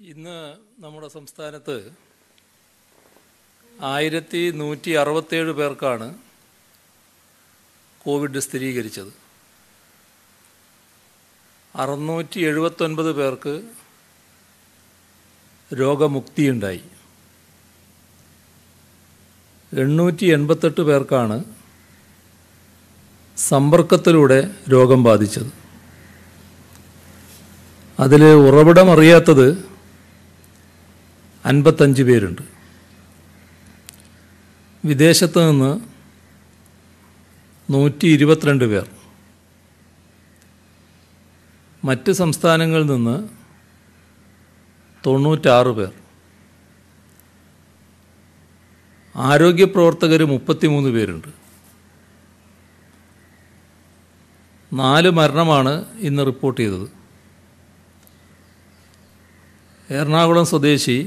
ഇന്ന് നമ്മുടെ സംസ്ഥാനത്ത് 1167 പേർക്കാണ് കോവിഡ് സ്ഥിരീകരിച്ചത്. 679 പേർക്ക് രോഗമുക്തിയുണ്ടായി. 888 പേർക്കാണ് സമ്പർക്കത്തിലൂടെ രോഗം ബാധിച്ചത്. അതിൽ ഉറവിടമറിയാത്തത് 55 പേരുണ്ട്. വിദേശത്ത് നിന്ന് 122 പേർ, മറ്റ് സംസ്ഥാനങ്ങളിൽ നിന്ന് 96 പേർ, ആരോഗ്യപ്രവർത്തകർ 33 പേരുണ്ട്. 4 മരണമാണ് ഇന്ന് റിപ്പോർട്ട് ചെയ്തത്. എറണാകുളം സ്വദേശി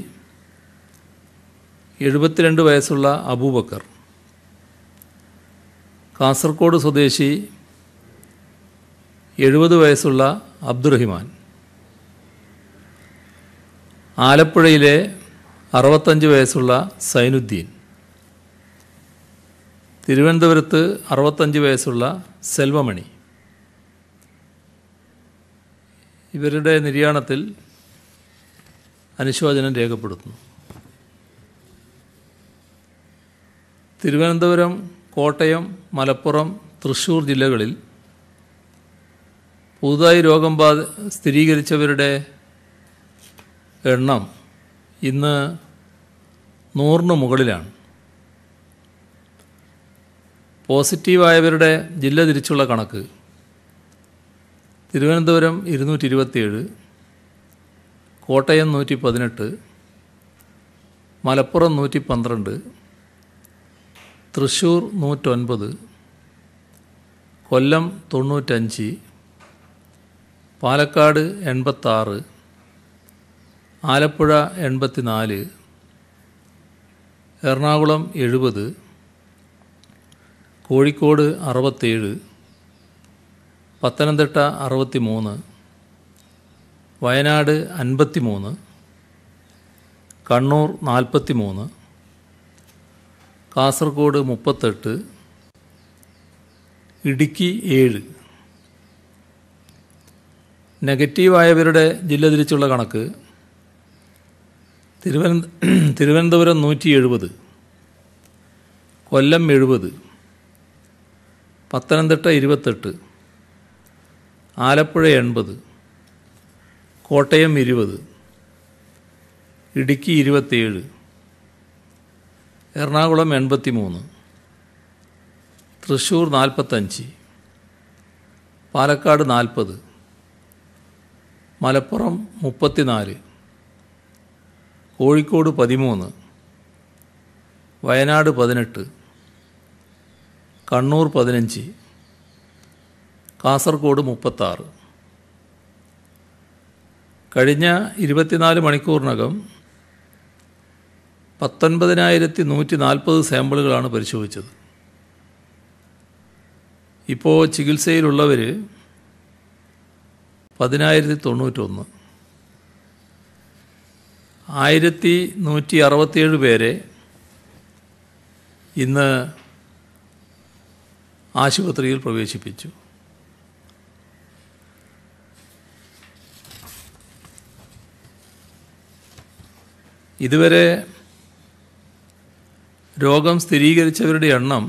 72 വയസ്സുള്ള അബൂബക്കർ, കാസർഗോഡ് സ്വദേശി 70 വയസ്സുള്ള അബ്ദുറഹിമാൻ, ആലപ്പുഴയിലെ 65 വയസ്സുള്ള സൈനുദ്ദീൻ, തിരുവനന്തപുരത്ത് 65 വയസ്സുള്ള സെൽവമണി. ഇവരുടെ നിര്യാണത്തിൽ അനുശോചനം രേഖപ്പെടുത്തുന്നു. തിരുവനന്തപുരം, കോട്ടയം, മലപ്പുറം, തൃശ്ശൂർ ജില്ലകളിൽ പുതുതായി രോഗം സ്ഥിരീകരിച്ചവരുടെ എണ്ണം ഇന്ന് 100-ന് മുകളിലാണ്. പോസിറ്റീവായവരുടെ ജില്ല തിരിച്ചുള്ള കണക്ക്: തിരുവനന്തപുരം 227, കോട്ടയം 118, മലപ്പുറം 112, തൃശ്ശൂർ 109, കൊല്ലം 95, പാലക്കാട് 86, ആലപ്പുഴ 84, എറണാകുളം 70, കോഴിക്കോട് 67, പത്തനംതിട്ട 63, വയനാട് 53, കണ്ണൂർ 43, കാസർഗോഡ് 38, ഇടുക്കി 7. നെഗറ്റീവായവരുടെ ജില്ല തിരിച്ചുള്ള കണക്ക്: തിരുവനന്തപുരം 170, കൊല്ലം 70, പത്തനംതിട്ട 28, ആലപ്പുഴ 80, കോട്ടയം 20, ഇടുക്കി 27, എറണാകുളം 83, തൃശ്ശൂർ 45, പാലക്കാട് 40, മലപ്പുറം 34, കോഴിക്കോട് 13, വയനാട് 18, കണ്ണൂർ 15, കാസർഗോഡ് 36. കഴിഞ്ഞ 24 മണിക്കൂറിനകം 19,140 സാമ്പിളുകളാണ് പരിശോധിച്ചത്. ഇപ്പോൾ ചികിത്സയിലുള്ളവർ 10,091. 1,167 പേരെ ഇന്ന് ആശുപത്രിയിൽ പ്രവേശിപ്പിച്ചു. ഇതുവരെ രോഗം സ്ഥിരീകരിച്ചവരുടെ എണ്ണം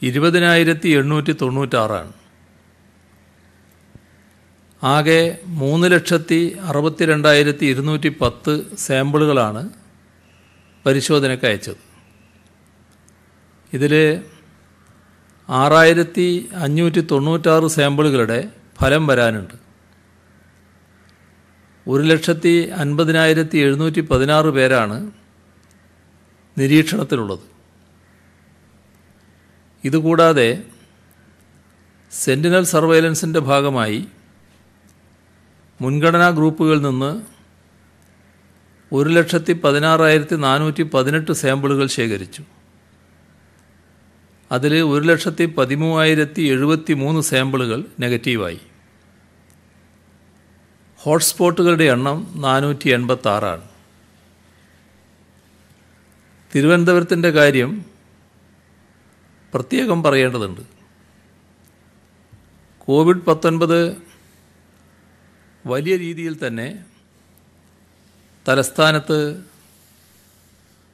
20,896. ആകെ 3,62,210 സാമ്പിളുകളാണ് പരിശോധനയ്ക്ക് അയച്ചത്. ഇതിൽ 6,596 സാമ്പിളുകളുടെ ഫലം വരാനുണ്ട്. 1,50,716 പേരാണ് നിരീക്ഷണത്തിലുള്ളത്. ഇതുകൂടാതെ സെന്റിനൽ സർവൈലൻസിൻ്റെ ഭാഗമായി മുൻഗണനാ ഗ്രൂപ്പുകളിൽ നിന്ന് 1,16,418 സാമ്പിളുകൾ ശേഖരിച്ചു. അതിൽ 1,13,073 സാമ്പിളുകൾ നെഗറ്റീവായി. ഹോട്ട്സ്പോട്ടുകളുടെ എണ്ണം 486. തിരുവനന്തപുരത്തിൻ്റെ കാര്യം പ്രത്യേകം പറയേണ്ടതുണ്ട്. കോവിഡ്-19 വലിയ രീതിയിൽ തന്നെ തലസ്ഥാനത്ത്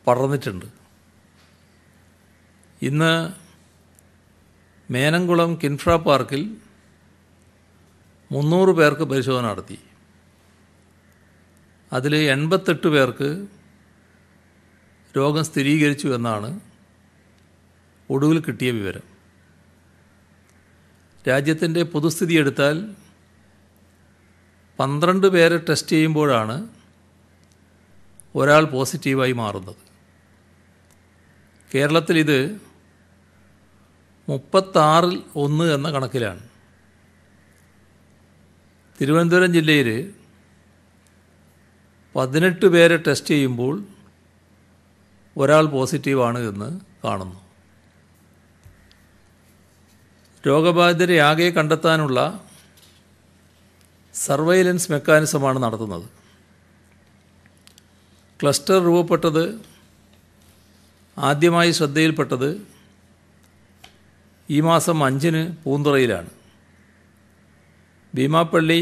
പടർന്നിട്ടുണ്ട്. ഇന്ന് മേനംകുളം കിൻഫ്ര പാർക്കിൽ 300 പേർക്ക് പരിശോധന നടത്തി. അതിൽ 88 പേർക്ക് രോഗം സ്ഥിരീകരിച്ചു എന്നാണ് ഒടുവിൽ കിട്ടിയ വിവരം. രാജ്യത്തിൻ്റെ പൊതുസ്ഥിതി എടുത്താൽ 12 പേരെ ടെസ്റ്റ് ചെയ്യുമ്പോഴാണ് ഒരാൾ പോസിറ്റീവായി മാറുന്നത്. കേരളത്തിൽ ഇത് 36-ൽ 1 എന്ന കണക്കിലാണ്. തിരുവനന്തപുരം ജില്ലയിൽ 18 പേരെ ടെസ്റ്റ് ചെയ്യുമ്പോൾ ഒരാൾ പോസിറ്റീവാണ് എന്ന് കാണുന്നു. രോഗബാധിതരെ ആകെ കണ്ടെത്താനുള്ള സർവൈലൻസ് മെക്കാനിസമാണ് നടത്തുന്നത്. ക്ലസ്റ്റർ രൂപപ്പെട്ടത് ആദ്യമായി ശ്രദ്ധയിൽപ്പെട്ടത് ഈ മാസം 5-ന് പൂന്തുറയിലാണ്. ഭീമാപ്പള്ളി,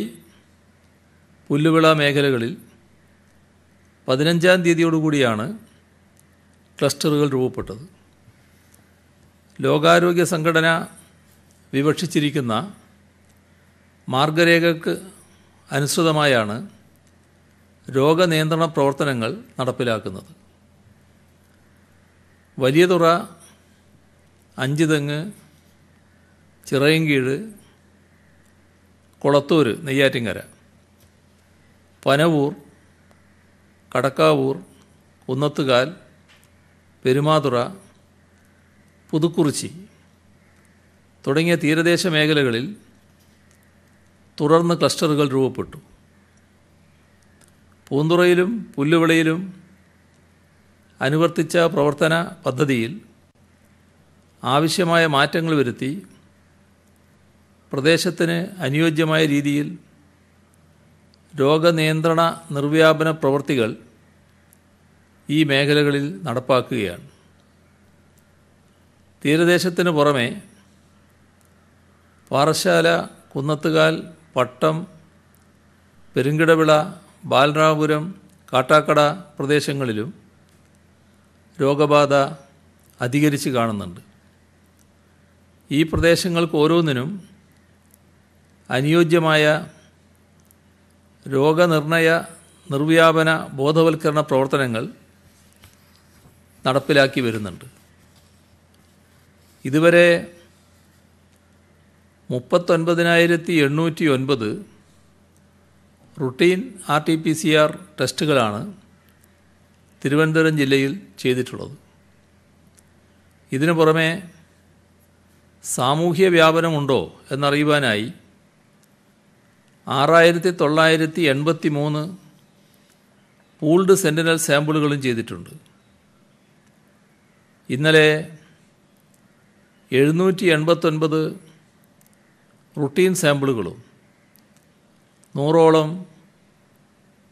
പുല്ലുവിള മേഖലകളിൽ 15-ാം തീയതിയോടുകൂടിയാണ് ക്ലസ്റ്ററുകൾ രൂപപ്പെട്ടത്. ലോകാരോഗ്യ സംഘടന വിവക്ഷിച്ചിരിക്കുന്ന മാർഗരേഖയ്ക്ക് അനുസൃതമായാണ് രോഗനിയന്ത്രണ പ്രവർത്തനങ്ങൾ നടപ്പിലാക്കുന്നത്. വലിയതുറ, അഞ്ചുതെങ്ങ്, ചിറയൻകീഴ്, കൊളത്തൂർ, നെയ്യാറ്റിൻകര, പനവൂർ, കടക്കാവൂർ, കുന്നത്തുകാൽ, പെരുമാതുറ, പുതുക്കുറിച്ചി തുടങ്ങിയ തീരദേശ മേഖലകളിൽ തുടർന്ന് ക്ലസ്റ്ററുകൾ രൂപപ്പെട്ടു. പൂന്തുറയിലും പുല്ലുവിളയിലും അനുവർത്തിച്ച പ്രവർത്തന പദ്ധതിയിൽ ആവശ്യമായ മാറ്റങ്ങൾ വരുത്തി പ്രദേശത്തിന് അനുയോജ്യമായ രീതിയിൽ രോഗനിയന്ത്രണ നിർവ്യാപന പ്രവൃത്തികൾ ഈ മേഖലകളിൽ നടപ്പാക്കുകയാണ്. തീരദേശത്തിന് പുറമെ പാറശാല, കുന്നത്തുകാൽ, പട്ടം, പെരുങ്കിടവിള, ബാലരാമപുരം, കാട്ടാക്കട പ്രദേശങ്ങളിലും രോഗബാധ അധികരിച്ച് കാണുന്നുണ്ട്. ഈ പ്രദേശങ്ങൾക്ക് ഓരോന്നിനും അനുയോജ്യമായ രോഗനിർണയ നിർവ്യാപന ബോധവൽക്കരണ പ്രവർത്തനങ്ങൾ നടപ്പിലാക്കി വരുന്നുണ്ട്. ഇതുവരെ 39,809 റുട്ടീൻ RT-PCR ടെസ്റ്റുകളാണ് തിരുവനന്തപുരം ജില്ലയിൽ ചെയ്തിട്ടുള്ളത്. ഇതിനു പുറമെ സാമൂഹ്യ വ്യാപനമുണ്ടോ എന്നറിയുവാനായി 6,983 പൂൾഡ് സെന്റിനൽ സാമ്പിളുകളും ചെയ്തിട്ടുണ്ട്. ഇന്നലെ 789 റുട്ടീൻ സാമ്പിളുകളും 100ഓളം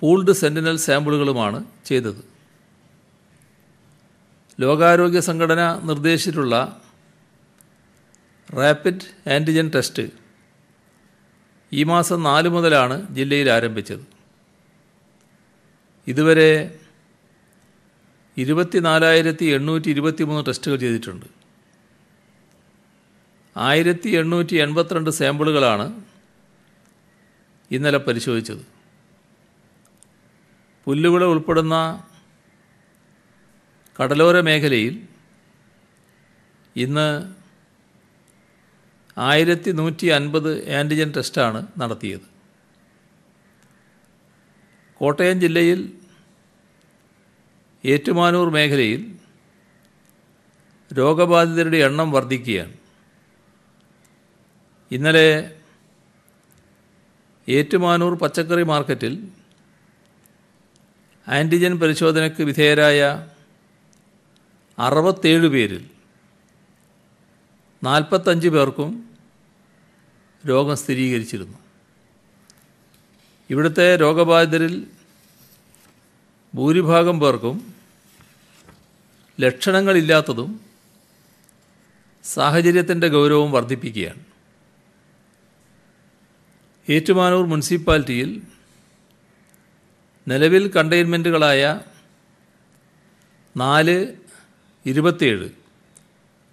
പൂൾഡ് സെന്റിനൽ സാമ്പിളുകളുമാണ് ചെയ്തത്. ലോകാരോഗ്യ സംഘടന നിർദ്ദേശിച്ചിട്ടുള്ള റാപ്പിഡ് ആൻറ്റിജൻ ടെസ്റ്റ് ഈ മാസം 4 മുതലാണ് ജില്ലയിൽ ആരംഭിച്ചത്. ഇതുവരെ 24,823 ടെസ്റ്റുകൾ ചെയ്തിട്ടുണ്ട്. 1,882 സാമ്പിളുകളാണ് ഇന്നലെ പരിശോധിച്ചത്. പുല്ലുവിള ഉൾപ്പെടുന്ന കടലോര മേഖലയിൽ ഇന്ന് 1,150 ആൻറ്റിജൻ ടെസ്റ്റാണ് നടത്തിയത്. കോട്ടയം ജില്ലയിൽ ഏറ്റുമാനൂർ മേഖലയിൽ രോഗബാധിതരുടെ എണ്ണം വർദ്ധിക്കുകയാണ്. ഇന്നലെ ഏറ്റുമാനൂർ പച്ചക്കറി മാർക്കറ്റിൽ ആൻറ്റിജൻ പരിശോധനയ്ക്ക് വിധേയരായ 67 പേരിൽ 45 പേർക്കും രോഗം സ്ഥിരീകരിച്ചിരുന്നു. ഇവിടുത്തെ രോഗബാധിതരിൽ ഭൂരിഭാഗം പേർക്കും ലക്ഷണങ്ങളില്ലാത്തതും സാഹചര്യത്തിൻ്റെ ഗൗരവം വർദ്ധിപ്പിക്കുകയാണ്. ഏറ്റുമാനൂർ മുനിസിപ്പാലിറ്റിയിൽ നിലവിൽ കണ്ടെയ്ൻമെൻറ്റുകളായ 27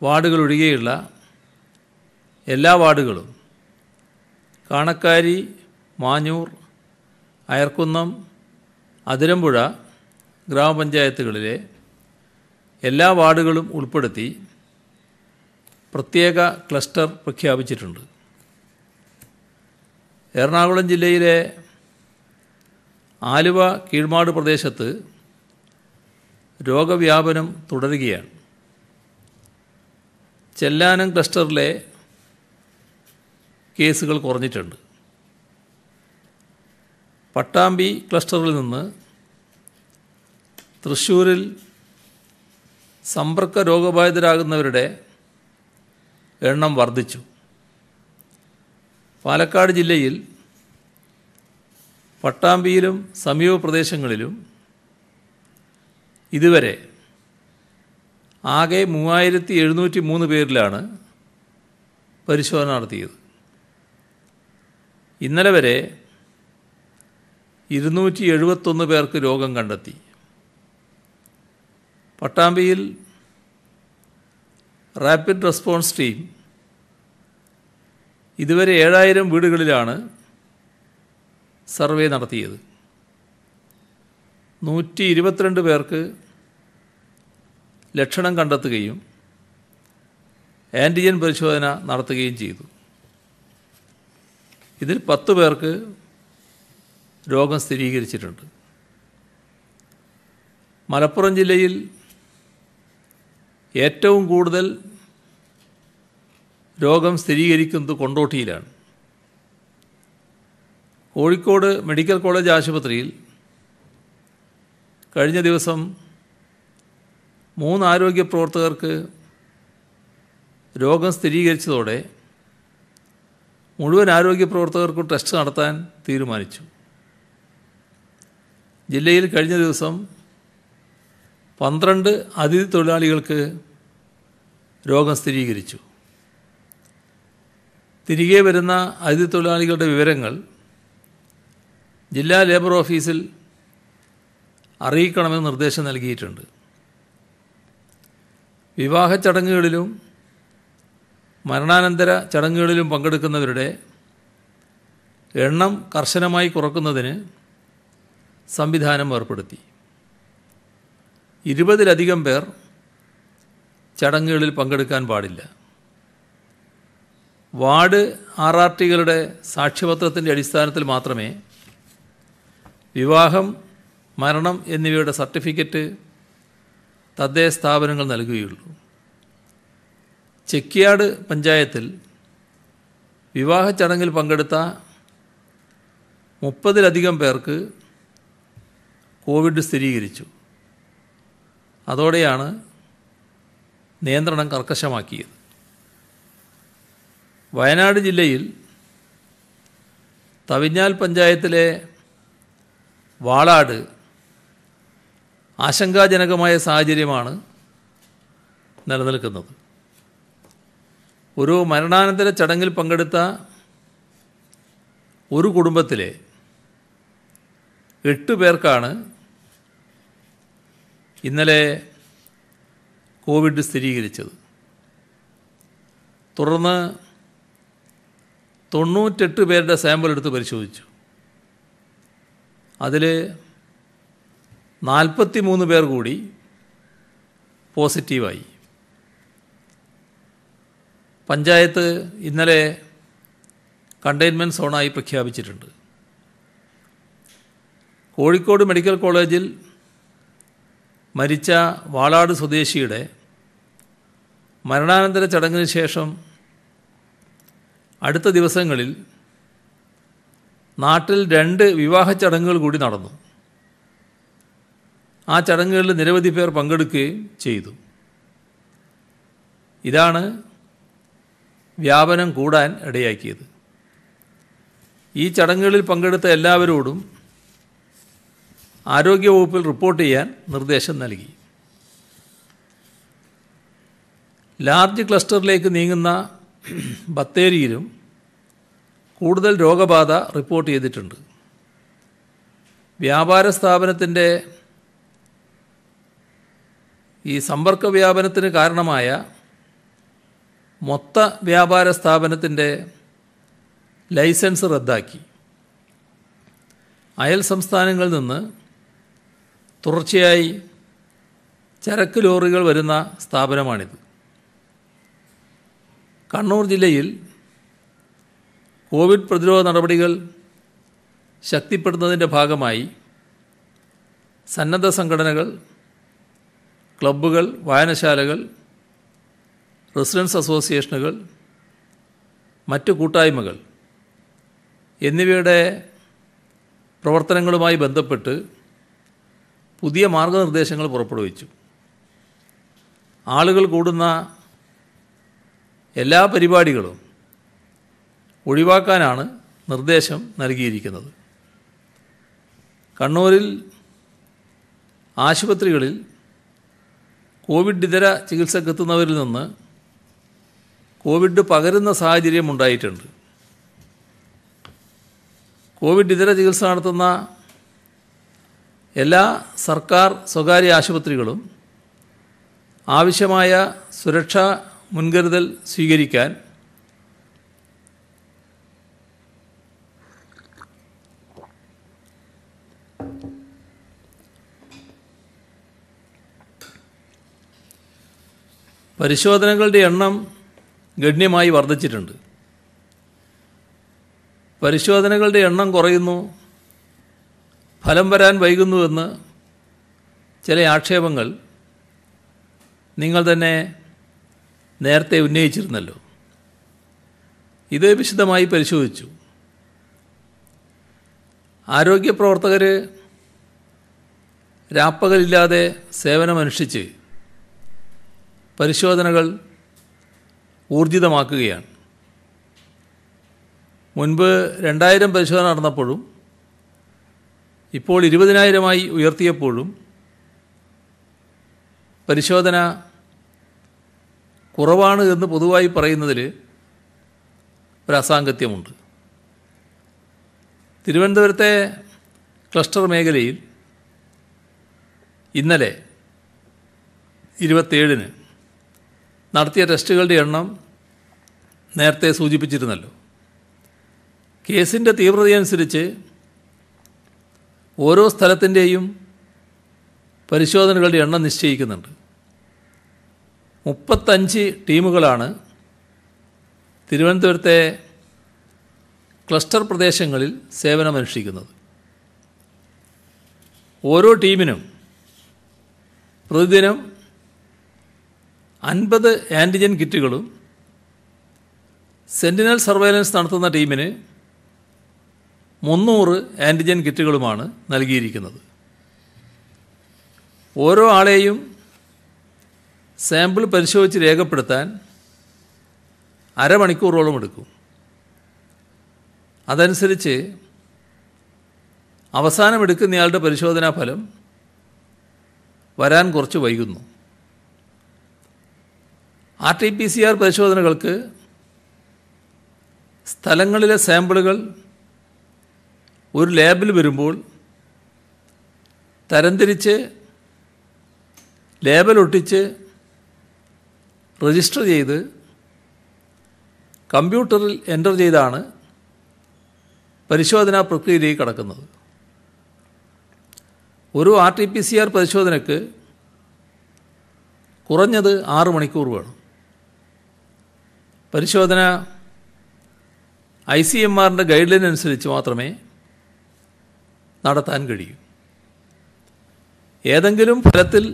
വാർഡുകളൊഴികെയുള്ള എല്ലാ വാർഡുകളും കാണക്കാരി, മാഞ്ഞൂർ, അയർക്കുന്നം, അതിരമ്പുഴ ഗ്രാമപഞ്ചായത്തുകളിലെ എല്ലാ വാർഡുകളും ഉൾപ്പെടുത്തി പ്രത്യേക ക്ലസ്റ്റർ പ്രഖ്യാപിച്ചിട്ടുണ്ട്. എറണാകുളം ജില്ലയിലെ ആലുവ കീഴ്മാട് പ്രദേശത്ത് രോഗവ്യാപനം തുടരുകയാണ്. ചെല്ലാനം ക്ലസ്റ്ററിലെ കേസുകൾ കുറഞ്ഞിട്ടുണ്ട്. പട്ടാമ്പി ക്ലസ്റ്ററിൽ നിന്ന് തൃശ്ശൂരിൽ സമ്പർക്ക രോഗബാധിതരാകുന്നവരുടെ എണ്ണം വർദ്ധിച്ചു. പാലക്കാട് ജില്ലയിൽ പട്ടാമ്പിയിലും സമീപ പ്രദേശങ്ങളിലും ഇതുവരെ ആകെ 3703 പേരിലാണ് പരിശോധന നടത്തിയത്. ഇന്നലെ വരെ 271 പേർക്ക് രോഗം കണ്ടെത്തി. പട്ടാമ്പിയിൽ റാപ്പിഡ് റെസ്പോൺസ് ടീം ഇതുവരെ 7000 വീടുകളിലാണ് സർവേ നടത്തിയത്. 122 പേർക്ക് ലക്ഷണം കണ്ടെത്തുകയും ആൻറ്റിജൻ പരിശോധന നടത്തുകയും ചെയ്തു. ഇതിൽ 10 പേർക്ക് രോഗം സ്ഥിരീകരിച്ചിട്ടുണ്ട്. മലപ്പുറം ജില്ലയിൽ ഏറ്റവും കൂടുതൽ രോഗം സ്ഥിരീകരിക്കുന്നത് കൊണ്ടോട്ടിയിലാണ്. കോഴിക്കോട് മെഡിക്കൽ കോളേജ് ആശുപത്രിയിൽ കഴിഞ്ഞ ദിവസം 3 ആരോഗ്യ പ്രവർത്തകർക്ക് രോഗം സ്ഥിരീകരിച്ചതോടെ മുഴുവൻ ആരോഗ്യ പ്രവർത്തകർക്കും ടെസ്റ്റ് നടത്താൻ തീരുമാനിച്ചു. ജില്ലയിൽ കഴിഞ്ഞ ദിവസം 12 അതിഥി തൊഴിലാളികൾക്ക് രോഗം സ്ഥിരീകരിച്ചു. തിരികെ വരുന്ന അതിഥി തൊഴിലാളികളുടെ വിവരങ്ങൾ ജില്ലാ ലേബർ ഓഫീസിൽ അറിയിക്കണമെന്ന് നിർദ്ദേശം നൽകിയിട്ടുണ്ട്. വിവാഹ ചടങ്ങുകളിലും മരണാനന്തര ചടങ്ങുകളിലും പങ്കെടുക്കുന്നവരുടെ എണ്ണം കർശനമായി കുറക്കുന്നതിന് സംവിധാനം ഏർപ്പെടുത്തി. 20-ലധികം പേർ ചടങ്ങുകളിൽ പങ്കെടുക്കാൻ പാടില്ല. വാർഡ് RRTകളുടെ സാക്ഷ്യപത്രത്തിൻ്റെ അടിസ്ഥാനത്തിൽ മാത്രമേ വിവാഹം, മരണം എന്നിവയുടെ സർട്ടിഫിക്കറ്റ് തദ്ദേശ സ്ഥാപനങ്ങൾ നൽകുകയുള്ളൂ. ചെക്കിയാട് പഞ്ചായത്തിൽ വിവാഹ ചടങ്ങിൽ പങ്കെടുത്ത 30-ലധികം പേർക്ക് കോവിഡ് സ്ഥിരീകരിച്ചു. അതോടെയാണ് നിയന്ത്രണം കർക്കശമാക്കിയത്. വയനാട് ജില്ലയിൽ തവിഞ്ഞാൽ പഞ്ചായത്തിലെ വാളാട് ആശങ്കാജനകമായ സാഹചര്യമാണ് നിലനിൽക്കുന്നത്. ഒരു മരണാനന്തര ചടങ്ങിൽ പങ്കെടുത്ത ഒരു കുടുംബത്തിലെ 8 പേർക്കാണ് ഇന്നലെ കോവിഡ് സ്ഥിരീകരിച്ചത്. തുടർന്ന് 98 പേരുടെ സാമ്പിൾ എടുത്ത് പരിശോധിച്ചു. അതിൽ 43 പേർ കൂടി പോസിറ്റീവായി. പഞ്ചായത്ത് ഇന്നലെ കണ്ടെയ്ൻമെൻറ്റ് സോണായി പ്രഖ്യാപിച്ചിട്ടുണ്ട്. കോഴിക്കോട് മെഡിക്കൽ കോളേജിൽ മരിച്ച വാളാട് സ്വദേശിയുടെ മരണാനന്തര ചടങ്ങിന് ശേഷം അടുത്ത ദിവസങ്ങളിൽ നാട്ടിൽ 2 വിവാഹ ചടങ്ങുകൾ കൂടി നടന്നു. ആ ചടങ്ങുകളിൽ നിരവധി പേർ പങ്കെടുക്കുകയും ചെയ്തു. ഇതാണ് വ്യാപനം കൂടാൻ ഇടയാക്കിയത്. ഈ ചടങ്ങുകളിൽ പങ്കെടുത്ത എല്ലാവരോടും ആരോഗ്യവകുപ്പിൽ റിപ്പോർട്ട് ചെയ്യാൻ നിർദ്ദേശം നൽകി. ലാർജ് ക്ലസ്റ്ററിലേക്ക് നീങ്ങുന്ന ബത്തേരിയിലും കൂടുതൽ രോഗബാധ റിപ്പോർട്ട് ചെയ്തിട്ടുണ്ട്. വ്യാപാര സ്ഥാപനത്തിൻ്റെ ഈ സമ്പർക്ക വ്യാപനത്തിന് കാരണമായ മൊത്ത വ്യാപാര സ്ഥാപനത്തിൻ്റെ ലൈസൻസ് റദ്ദാക്കി. അയൽ സംസ്ഥാനങ്ങളിൽ നിന്ന് തുടർച്ചയായി ചരക്ക് ലോറികൾ വരുന്ന സ്ഥാപനമാണിത്. കണ്ണൂർ ജില്ലയിൽ കോവിഡ് പ്രതിരോധ നടപടികൾ ശക്തിപ്പെടുത്തുന്നതിൻ്റെ ഭാഗമായി സന്നദ്ധ സംഘടനകൾ, ക്ലബ്ബുകൾ, വായനശാലകൾ, റെസിഡൻസ് അസോസിയേഷനുകൾ, മറ്റു കൂട്ടായ്മകൾ എന്നിവയുടെ പ്രവർത്തനങ്ങളുമായി ബന്ധപ്പെട്ട് പുതിയ മാർഗനിർദ്ദേശങ്ങൾ പുറപ്പെടുവിച്ചു. ആളുകൾ കൂടുന്ന എല്ലാ പരിപാടികളും ഒഴിവാക്കാനാണ് നിർദ്ദേശം നൽകിയിരിക്കുന്നത്. കണ്ണൂരിൽ ആശുപത്രികളിൽ കോവിഡ് ഇതര ചികിത്സക്കെത്തുന്നവരിൽ നിന്ന് കോവിഡ് പകരുന്ന സാഹചര്യം ഉണ്ടായിട്ടുണ്ട്. കോവിഡ് ഇതര ചികിത്സ നടത്തുന്ന എല്ലാ സർക്കാർ സ്വകാര്യ ആശുപത്രികളും ആവശ്യമായ സുരക്ഷാ മുൻകരുതൽ സ്വീകരിക്കാൻ പരിശോധനകളുടെ എണ്ണം ഗണ്യമായി വർദ്ധിച്ചിട്ടുണ്ട്. പരിശോധനകളുടെ എണ്ണം കുറയുന്നു, ഫലം വരാൻ വൈകുന്നുവെന്ന് ചില ആക്ഷേപങ്ങൾ നിങ്ങൾ തന്നെ നേരത്തെ ഉന്നയിച്ചിരുന്നല്ലോ. ഇത് വിശദമായി പരിശോധിച്ചു. ആരോഗ്യപ്രവർത്തകർ രാപ്പകലില്ലാതെ സേവനമനുഷ്ഠിച്ച് പരിശോധനകൾ ഊർജിതമാക്കുകയാണ്. മുൻപ് 2000 പരിശോധന നടന്നപ്പോഴും ഇപ്പോൾ 20,000 ഉയർത്തിയപ്പോഴും പരിശോധന കുറവാണ് എന്ന് പൊതുവായി പറയുന്നതിൽ ഒരു അസാംഗത്യമുണ്ട്. തിരുവനന്തപുരത്തെ ക്ലസ്റ്റർ മേഖലയിൽ ഇന്നലെ 27-ന് നടത്തിയ ടെസ്റ്റുകളുടെ എണ്ണം നേരത്തെ സൂചിപ്പിച്ചിരുന്നല്ലോ. കേസിൻ്റെ തീവ്രതയനുസരിച്ച് ഓരോ സ്ഥലത്തിൻ്റെയും പരിശോധനകളുടെ എണ്ണം നിശ്ചയിക്കുന്നുണ്ട്. 35 ടീമുകളാണ് തിരുവനന്തപുരത്തെ ക്ലസ്റ്റർ പ്രദേശങ്ങളിൽ സേവനമനുഷ്ഠിക്കുന്നത്. ഓരോ ടീമിനും പ്രതിദിനം 50 ആൻറ്റിജൻ കിറ്റുകളും സെൻറ്റിനൽ സർവൈലൻസ് നടത്തുന്ന ടീമിന് 300 ആൻറ്റിജൻ കിറ്റുകളുമാണ് നൽകിയിരിക്കുന്നത്. ഓരോ ആളെയും സാമ്പിൾ പരിശോധിച്ച് രേഖപ്പെടുത്താൻ അരമണിക്കൂറോളം എടുക്കും. അതനുസരിച്ച് അവസാനമെടുക്കുന്നയാളുടെ പരിശോധനാ ഫലം വരാൻ കുറച്ച് വൈകുന്നു. RT-PCR പരിശോധനകൾക്ക് സ്ഥലങ്ങളിലെ സാമ്പിളുകൾ ഒരു ലാബിൽ വരുമ്പോൾ തരംതിരിച്ച് ലേബൽ ഒട്ടിച്ച് രജിസ്റ്റർ ചെയ്ത് കമ്പ്യൂട്ടറിൽ എൻ്റർ ചെയ്താണ് പരിശോധനാ പ്രക്രിയയിലേക്ക് കടക്കുന്നത്. ഒരു RT-PCR പരിശോധനയ്ക്ക് കുറഞ്ഞത് 6 മണിക്കൂർ വേണം. പരിശോധന ICMRൻ്റെ ഗൈഡ് ലൈൻ അനുസരിച്ച് മാത്രമേ നടത്താൻ കഴിയൂ. ഏതെങ്കിലും ഫലത്തിൽ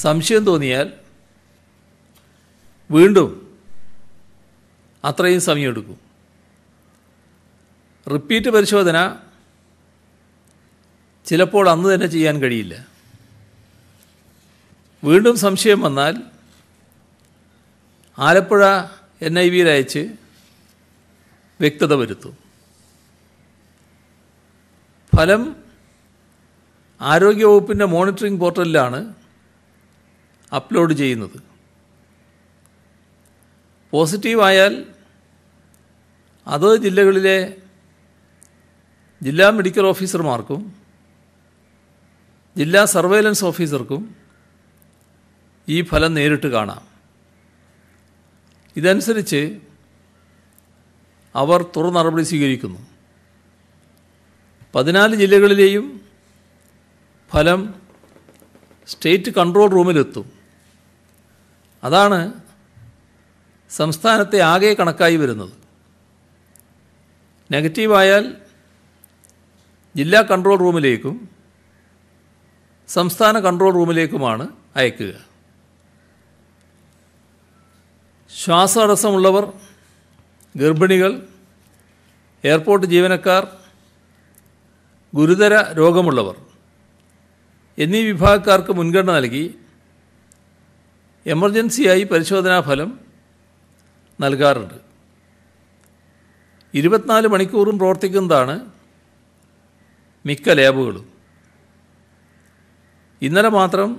സംശയം തോന്നിയാൽ വീണ്ടും അത്രയും സമയമെടുക്കും. റിപ്പീറ്റ് പരിശോധന ചിലപ്പോൾ അന്ന് തന്നെ ചെയ്യാൻ കഴിയില്ല. വീണ്ടും സംശയം വന്നാൽ ആലപ്പുഴ NIVയിൽ അയച്ച് വ്യക്തത വരുത്തും. ഫലം ആരോഗ്യവകുപ്പിൻ്റെ മോണിറ്ററിംഗ് പോർട്ടലിലാണ് അപ്ലോഡ് ചെയ്യുന്നത്. പോസിറ്റീവായാൽ അത് ജില്ലകളിലെ ജില്ലാ മെഡിക്കൽ ഓഫീസർമാർക്കും ജില്ലാ സർവൈലൻസ് ഓഫീസർക്കും ഈ ഫലം നേരിട്ട് കാണാം. ഇതനുസരിച്ച് അവർ തുടർ നടപടി സ്വീകരിക്കുന്നു. 14 ജില്ലകളിലെയും ഫലം സ്റ്റേറ്റ് കൺട്രോൾ റൂമിലെത്തും. അതാണ് സംസ്ഥാനത്തെ ആകെ കണക്കായി വരുന്നത്. നെഗറ്റീവായാൽ ജില്ലാ കൺട്രോൾ റൂമിലേക്കും സംസ്ഥാന കൺട്രോൾ റൂമിലേക്കുമാണ് അയക്കുക. ശ്വാസതടസ്സമുള്ളവർ, ഗർഭിണികൾ, എയർപോർട്ട് ജീവനക്കാർ, ഗുരുതര രോഗമുള്ളവർ എന്നീ വിഭാഗക്കാർക്ക് മുൻഗണന നൽകി എമർജൻസിയായി പരിശോധനാ ഫലം നൽകാറുണ്ട്. 24 മണിക്കൂറും പ്രവർത്തിക്കുന്നതാണ് മിക്ക ലാബുകളും. ഇന്നലെ മാത്രം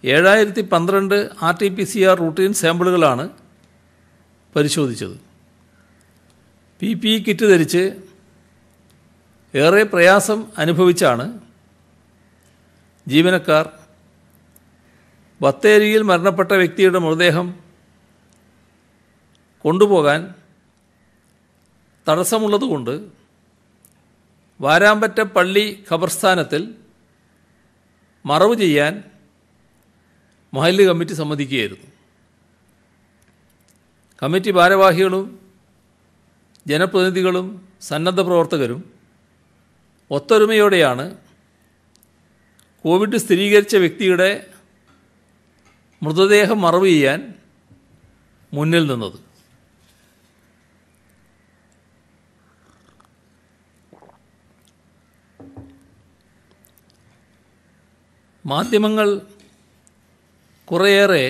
7012 RT-PCR റൂട്ടീൻ സാമ്പിളുകളാണ് പരിശോധിച്ചത്. PPE കിറ്റ് ധരിച്ച് ഏറെ പ്രയാസം അനുഭവിച്ചാണ് ജീവനക്കാർ ബത്തേരിയിൽ മരണപ്പെട്ട വ്യക്തിയുടെ മൃതദേഹം കൊണ്ടുപോകാൻ തടസ്സമുള്ളതുകൊണ്ട് വാരാമ്പറ്റ പള്ളി ഖബർസ്ഥാനത്തിൽ മറവ് ചെയ്യാൻ മഹല്ല് കമ്മിറ്റി സമ്മതിക്കുകയായിരുന്നു. കമ്മിറ്റി ഭാരവാഹികളും ജനപ്രതിനിധികളും സന്നദ്ധ പ്രവർത്തകരും ഒത്തൊരുമയോടെയാണ് കോവിഡ് സ്ഥിരീകരിച്ച വ്യക്തിയുടെ മൃതദേഹം മറവ് ചെയ്യാൻ മുന്നിൽ നിന്നത്. മാധ്യമങ്ങൾ കുറേയേറെ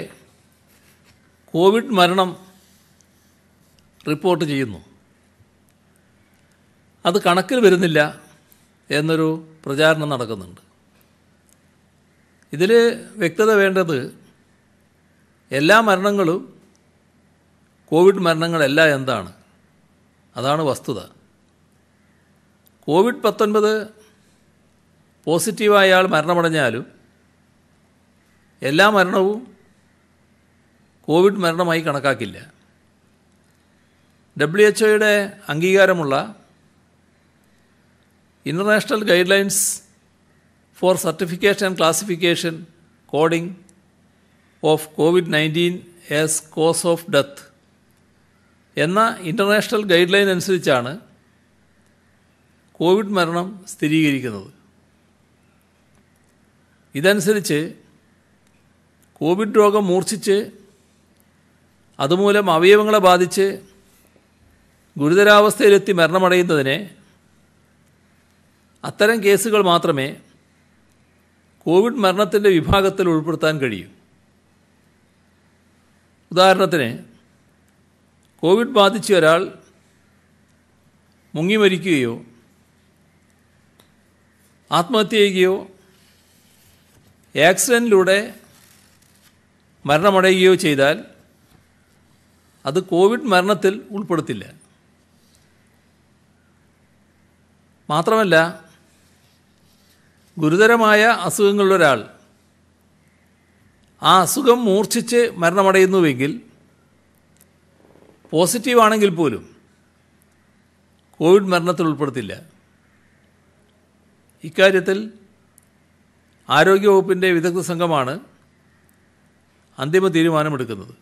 കോവിഡ് മരണം റിപ്പോർട്ട് ചെയ്യുന്നു. അത് കണക്കിൽ വരുന്നില്ല എന്നൊരു പ്രചാരണം നടക്കുന്നുണ്ട്. ഇതിൽ വ്യക്തത വേണ്ടത് എല്ലാ മരണങ്ങളും കോവിഡ് മരണങ്ങളല്ല എന്താണ്. അതാണ് വസ്തുത. COVID-19 പോസിറ്റീവായ ആൾ മരണമടഞ്ഞാലും എല്ലാ മരണവും കോവിഡ് മരണമായി കണക്കാക്കില്ല. WHO അംഗീകാരമുള്ള international guidelines for certification and classification coding of COVID-19 as cause of death എന്ന ഇൻ്റർനാഷണൽ ഗൈഡ് ലൈൻ അനുസരിച്ചാണ് കോവിഡ് മരണം സ്ഥിരീകരിക്കുന്നത്. ഇതനുസരിച്ച് കോവിഡ് രോഗം മൂർച്ഛിച്ച് അതുമൂലം അവയവങ്ങളെ ബാധിച്ച് ഗുരുതരാവസ്ഥയിലെത്തി മരണമടയുന്നതിനെ അത്തരം കേസുകൾ മാത്രമേ കോവിഡ് മരണത്തിൻ്റെ വിഭാഗത്തിൽ ഉൾപ്പെടുത്താൻ കഴിയൂ. ഉദാഹരണത്തിന്, കോവിഡ് ബാധിച്ച ഒരാൾ മുങ്ങി മരിക്കുകയോ ആത്മഹത്യ ചെയ്യുകയോ ആക്സിഡൻറ്റിലൂടെ മരണമടയുകയോ ചെയ്താൽ അത് കോവിഡ് മരണത്തിൽ ഉൾപ്പെടുത്തില്ല. മാത്രമല്ല, ഗുരുതരമായ അസുഖങ്ങളുള്ളൊരാൾ ആ അസുഖം മൂർച്ഛിച്ച് മരണമടയുന്നുവെങ്കിൽ പോസിറ്റീവാണെങ്കിൽ പോലും കോവിഡ് മരണത്തിൽ ഉൾപ്പെടുത്തില്ല. ഇക്കാര്യത്തിൽ ആരോഗ്യവകുപ്പിൻ്റെ വിദഗ്ധ സംഘമാണ് അന്തിമ തീരുമാനമെടുക്കുന്നത്.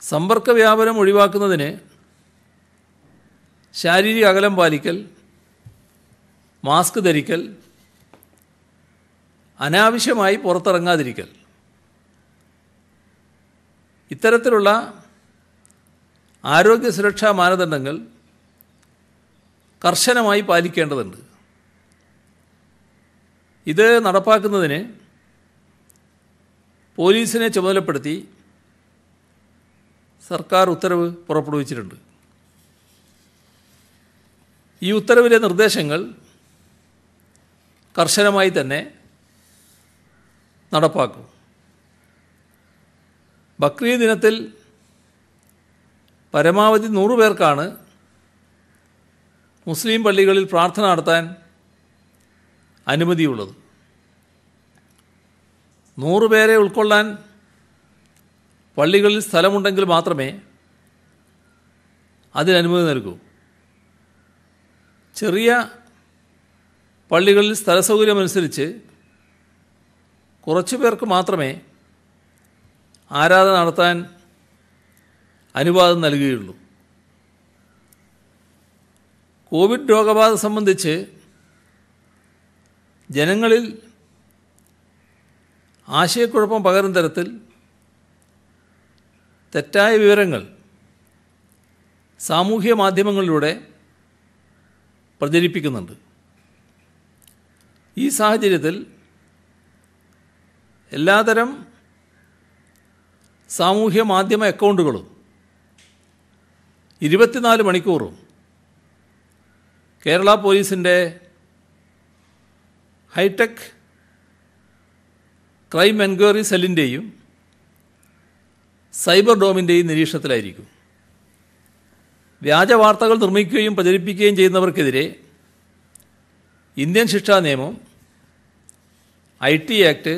സമ്പർക്ക വ്യാപനം ഒഴിവാക്കുന്നതിന് ശാരീരിക അകലം പാലിക്കൽ, മാസ്ക് ധരിക്കൽ, അനാവശ്യമായി പുറത്തിറങ്ങാതിരിക്കൽ, ഇത്തരത്തിലുള്ള ആരോഗ്യ സുരക്ഷാ മാനദണ്ഡങ്ങൾ കർശനമായി പാലിക്കേണ്ടതുണ്ട്. ഇത് നടപ്പാക്കുന്നതിന് പോലീസിനെ ചുമതലപ്പെടുത്തി സർക്കാർ ഉത്തരവ് പുറപ്പെടുവിച്ചിട്ടുണ്ട്. ഈ ഉത്തരവിലെ നിർദ്ദേശങ്ങൾ കർശനമായി തന്നെ നടപ്പാക്കും. ബക്രീദ് ദിനത്തിൽ പരമാവധി 100 പേർക്കാണ് മുസ്ലിം പള്ളികളിൽ പ്രാർത്ഥന നടത്താൻ അനുമതിയുള്ളത്. 100 പേരെ ഉൾക്കൊള്ളാൻ പള്ളികളിൽ സ്ഥലമുണ്ടെങ്കിൽ മാത്രമേ അതിനനുമതി നൽകൂ. ചെറിയ പള്ളികളിൽ സ്ഥലസൗകര്യമനുസരിച്ച് കുറച്ചു പേർക്ക് മാത്രമേ ആരാധന നടത്താൻ അനുവാദം നൽകുകയുള്ളൂ. കോവിഡ് രോഗബാധ സംബന്ധിച്ച് ജനങ്ങളിൽ ആശയക്കുഴപ്പം പകരുന്ന തരത്തിൽ തെറ്റായ വിവരങ്ങൾ സാമൂഹ്യ മാധ്യമങ്ങളിലൂടെ പ്രചരിപ്പിക്കുന്നുണ്ട്. ഈ സാഹചര്യത്തിൽ എല്ലാതരം സാമൂഹ്യ മാധ്യമ അക്കൗണ്ടുകളും 24 മണിക്കൂറും കേരള പോലീസിൻ്റെ ഹൈടെക് ക്രൈം എൻക്വയറി സെല്ലിൻ്റെയും സൈബർ ഡോമിൻ്റെയും നിരീക്ഷണത്തിലായിരിക്കും. വ്യാജ വാർത്തകൾ നിർമ്മിക്കുകയും പ്രചരിപ്പിക്കുകയും ചെയ്യുന്നവർക്കെതിരെ ഇന്ത്യൻ ശിക്ഷാ നിയമം, IT ആക്ട്,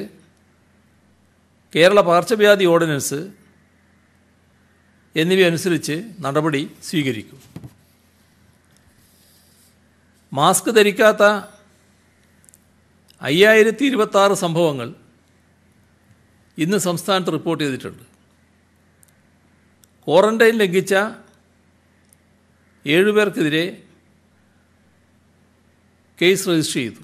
കേരള പകർച്ചവ്യാധി ഓർഡിനൻസ് എന്നിവയനുസരിച്ച് നടപടി സ്വീകരിക്കും. മാസ്ക് ധരിക്കാത്ത 5026 സംഭവങ്ങൾ ഇന്ന് സംസ്ഥാനത്ത് റിപ്പോർട്ട് ചെയ്തിട്ടുണ്ട്. ക്വാറന്റൈൻ ലംഘിച്ച 7 പേർക്കെതിരെ കേസ് രജിസ്റ്റർ ചെയ്തു.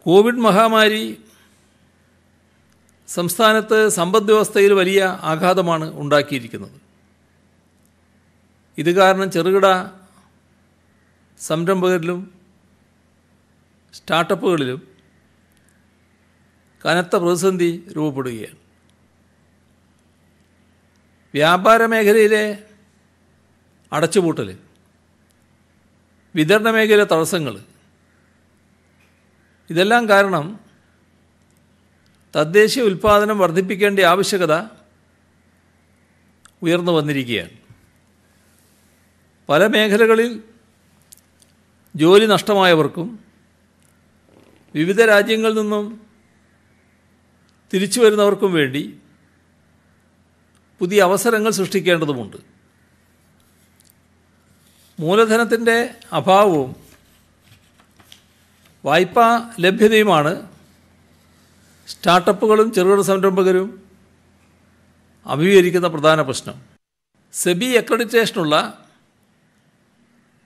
കോവിഡ് മഹാമാരി സംസ്ഥാനത്ത് സമ്പദ് വ്യവസ്ഥയിൽ വലിയ ആഘാതമാണ് ഉണ്ടാക്കിയിരിക്കുന്നത്. ഇത് കാരണം ചെറുകിട സംരംഭകരിലും സ്റ്റാർട്ടപ്പുകളിലും കനത്ത പ്രതിസന്ധി രൂപപ്പെടുകയാണ്. വ്യാപാര മേഖലയിലെ അടച്ചുപൂട്ടൽ, വിതരണ മേഖലയിലെ തടസ്സങ്ങൾ, ഇതെല്ലാം കാരണം തദ്ദേശീയ ഉൽപ്പാദനം വർദ്ധിപ്പിക്കേണ്ട ആവശ്യകത ഉയർന്നു വന്നിരിക്കുകയാണ്. പല മേഖലകളിൽ ജോലി നഷ്ടമായവർക്കും വിവിധ രാജ്യങ്ങളിൽ നിന്നും തിരിച്ചു വരുന്നവർക്കും വേണ്ടി പുതിയ അവസരങ്ങൾ സൃഷ്ടിക്കേണ്ടതുമുണ്ട്. മൂലധനത്തിൻ്റെ അഭാവവും വായ്പാ ലഭ്യതയുമാണ് സ്റ്റാർട്ടപ്പുകളും ചെറുകിട സംരംഭകരും അഭിമുഖീകരിക്കുന്ന പ്രധാന പ്രശ്നം. സെബി അക്രഡിറ്റേഷനുള്ള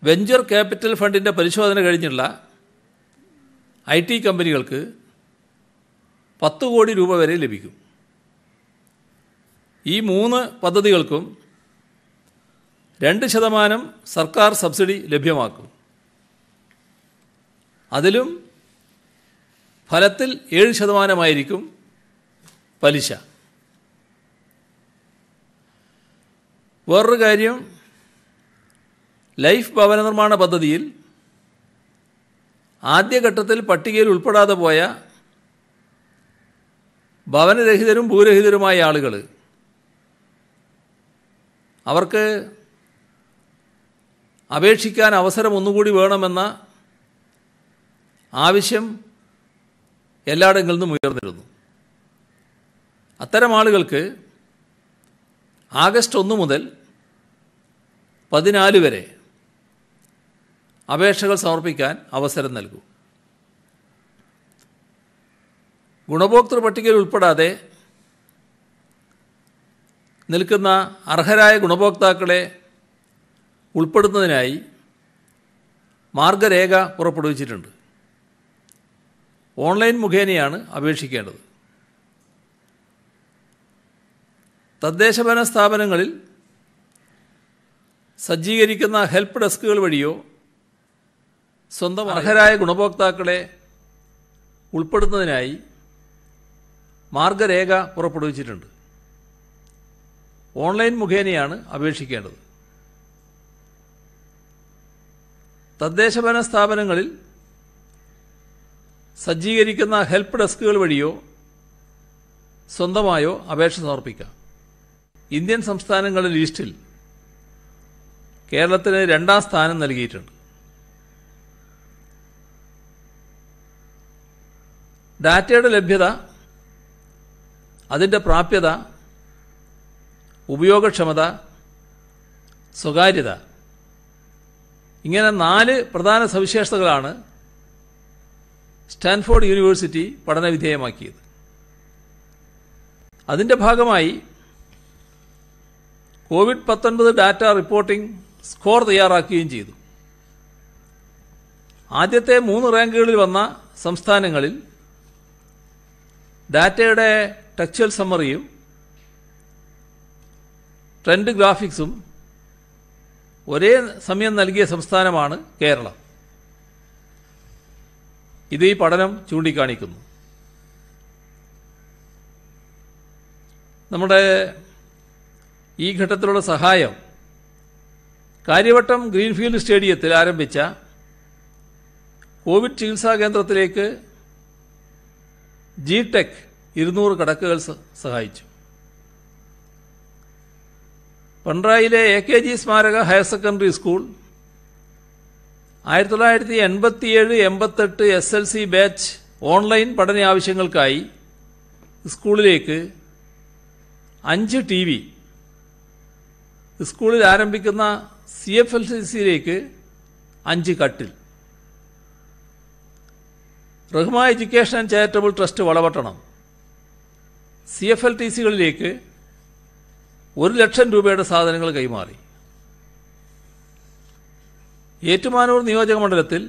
വെഞ്ചർ ക്യാപിറ്റൽ ഫണ്ടിൻ്റെ പരിശോധന കഴിഞ്ഞുള്ള IT കമ്പനികൾക്ക് 10 കോടി രൂപ വരെ ലഭിക്കും. ഈ 3 പദ്ധതികൾക്കും 2% സർക്കാർ സബ്സിഡി ലഭ്യമാക്കും. അതിലും ഫലത്തിൽ 7% പലിശ. വേറൊരു കാര്യം, ലൈഫ് ഭവന നിർമ്മാണ പദ്ധതിയിൽ ആദ്യഘട്ടത്തിൽ പട്ടികയിൽ ഉൾപ്പെടാതെ പോയ ഭവനരഹിതരും ഭൂരഹിതരുമായ ആളുകൾ, അവർക്ക് അപേക്ഷിക്കാൻ അവസരം ഒന്നുകൂടി വേണമെന്ന ആവശ്യം എല്ലായിടങ്ങളിൽ നിന്നും ഉയർന്നിരുന്നു. അത്തരം ആളുകൾക്ക് ആഗസ്റ്റ് 1 മുതൽ 14 വരെ അപേക്ഷകൾ സമർപ്പിക്കാൻ അവസരം നൽകും. ഗുണഭോക്തൃ പട്ടികയിൽ ഉൾപ്പെടാതെ നിൽക്കുന്ന അർഹരായ ഗുണഭോക്താക്കളെ ഉൾപ്പെടുത്തുന്നതിനായി മാർഗരേഖ പുറപ്പെടുവിച്ചിട്ടുണ്ട്. ഓൺലൈൻ മുഖേനയാണ് അപേക്ഷിക്കേണ്ടത്. തദ്ദേശഭരണ സ്ഥാപനങ്ങളിൽ സജ്ജീകരിക്കുന്ന ഹെൽപ്പ് ഡെസ്കുകൾ വഴിയോ സ്വന്തം അർഹരായ ഗുണഭോക്താക്കളെ ഉൾപ്പെടുത്തുന്നതിനായി മാർഗരേഖ പുറപ്പെടുവിച്ചിട്ടുണ്ട്. ഓൺലൈൻ മുഖേനയാണ് അപേക്ഷിക്കേണ്ടത്. തദ്ദേശഭരണ സ്ഥാപനങ്ങളിൽ സജ്ജീകരിക്കുന്ന ഹെൽപ്പ് ഡെസ്കുകൾ വഴിയോ സ്വന്തമായോ അപേക്ഷ സമർപ്പിക്കാം. ഇന്ത്യൻ സംസ്ഥാനങ്ങളുടെ ലിസ്റ്റിൽ കേരളത്തിന് 2ാം സ്ഥാനം നൽകിയിട്ടുണ്ട്. ഡാറ്റയുടെ ലഭ്യത, അതിൻ്റെ പ്രാപ്യത, ഉപയോഗക്ഷമത, സ്വകാര്യത, ഇങ്ങനെ 4 പ്രധാന സവിശേഷതകളാണ് സ്റ്റാൻഫോർഡ് യൂണിവേഴ്സിറ്റി പഠനവിധേയമാക്കിയത്. അതിൻ്റെ ഭാഗമായി കോവിഡ്-19 ഡാറ്റ റിപ്പോർട്ടിംഗ് സ്കോർ തയ്യാറാക്കുകയും ചെയ്തു. ആദ്യത്തെ 3 റാങ്കുകളിൽ വന്ന സംസ്ഥാനങ്ങളിൽ ഡാറ്റയുടെ ടെക്സ്ച്വൽ സമ്മറിയും ട്രെൻഡ് ഗ്രാഫിക്സും ഒരേ സമയം നൽകിയ സംസ്ഥാനമാണ് കേരളം. ഇത് ഈ പഠനം ചൂണ്ടിക്കാണിക്കുന്നു. നമ്മുടെ ഈ ഘട്ടത്തിലുള്ള സഹായം കാര്യവട്ടം ഗ്രീൻഫീൽഡ് സ്റ്റേഡിയത്തിൽ ആരംഭിച്ച കോവിഡ് ചികിത്സാ കേന്ദ്രത്തിലേക്ക് ജി-ടെക് 200 കിടക്കകൾ സഹായിച്ചു. പിണറായിയിലെ AKG സ്മാരക higher secondary school 1987-88 SLC batch online പഠന ആവശ്യങ്ങൾക്കായി സ്കൂളിലേക്ക് 5 TV, സ്കൂളിൽ ആരംഭിക്കുന്ന CFLCയിലേക്ക് 5 കട്ടിൽ, Rahma education and charitable trust Valapattanam CFLTCകളിലേക്ക് 1 ലക്ഷം രൂപയുടെ സാധനങ്ങൾ കൈമാറി. ഏറ്റുമാനൂർ നിയോജക മണ്ഡലത്തിൽ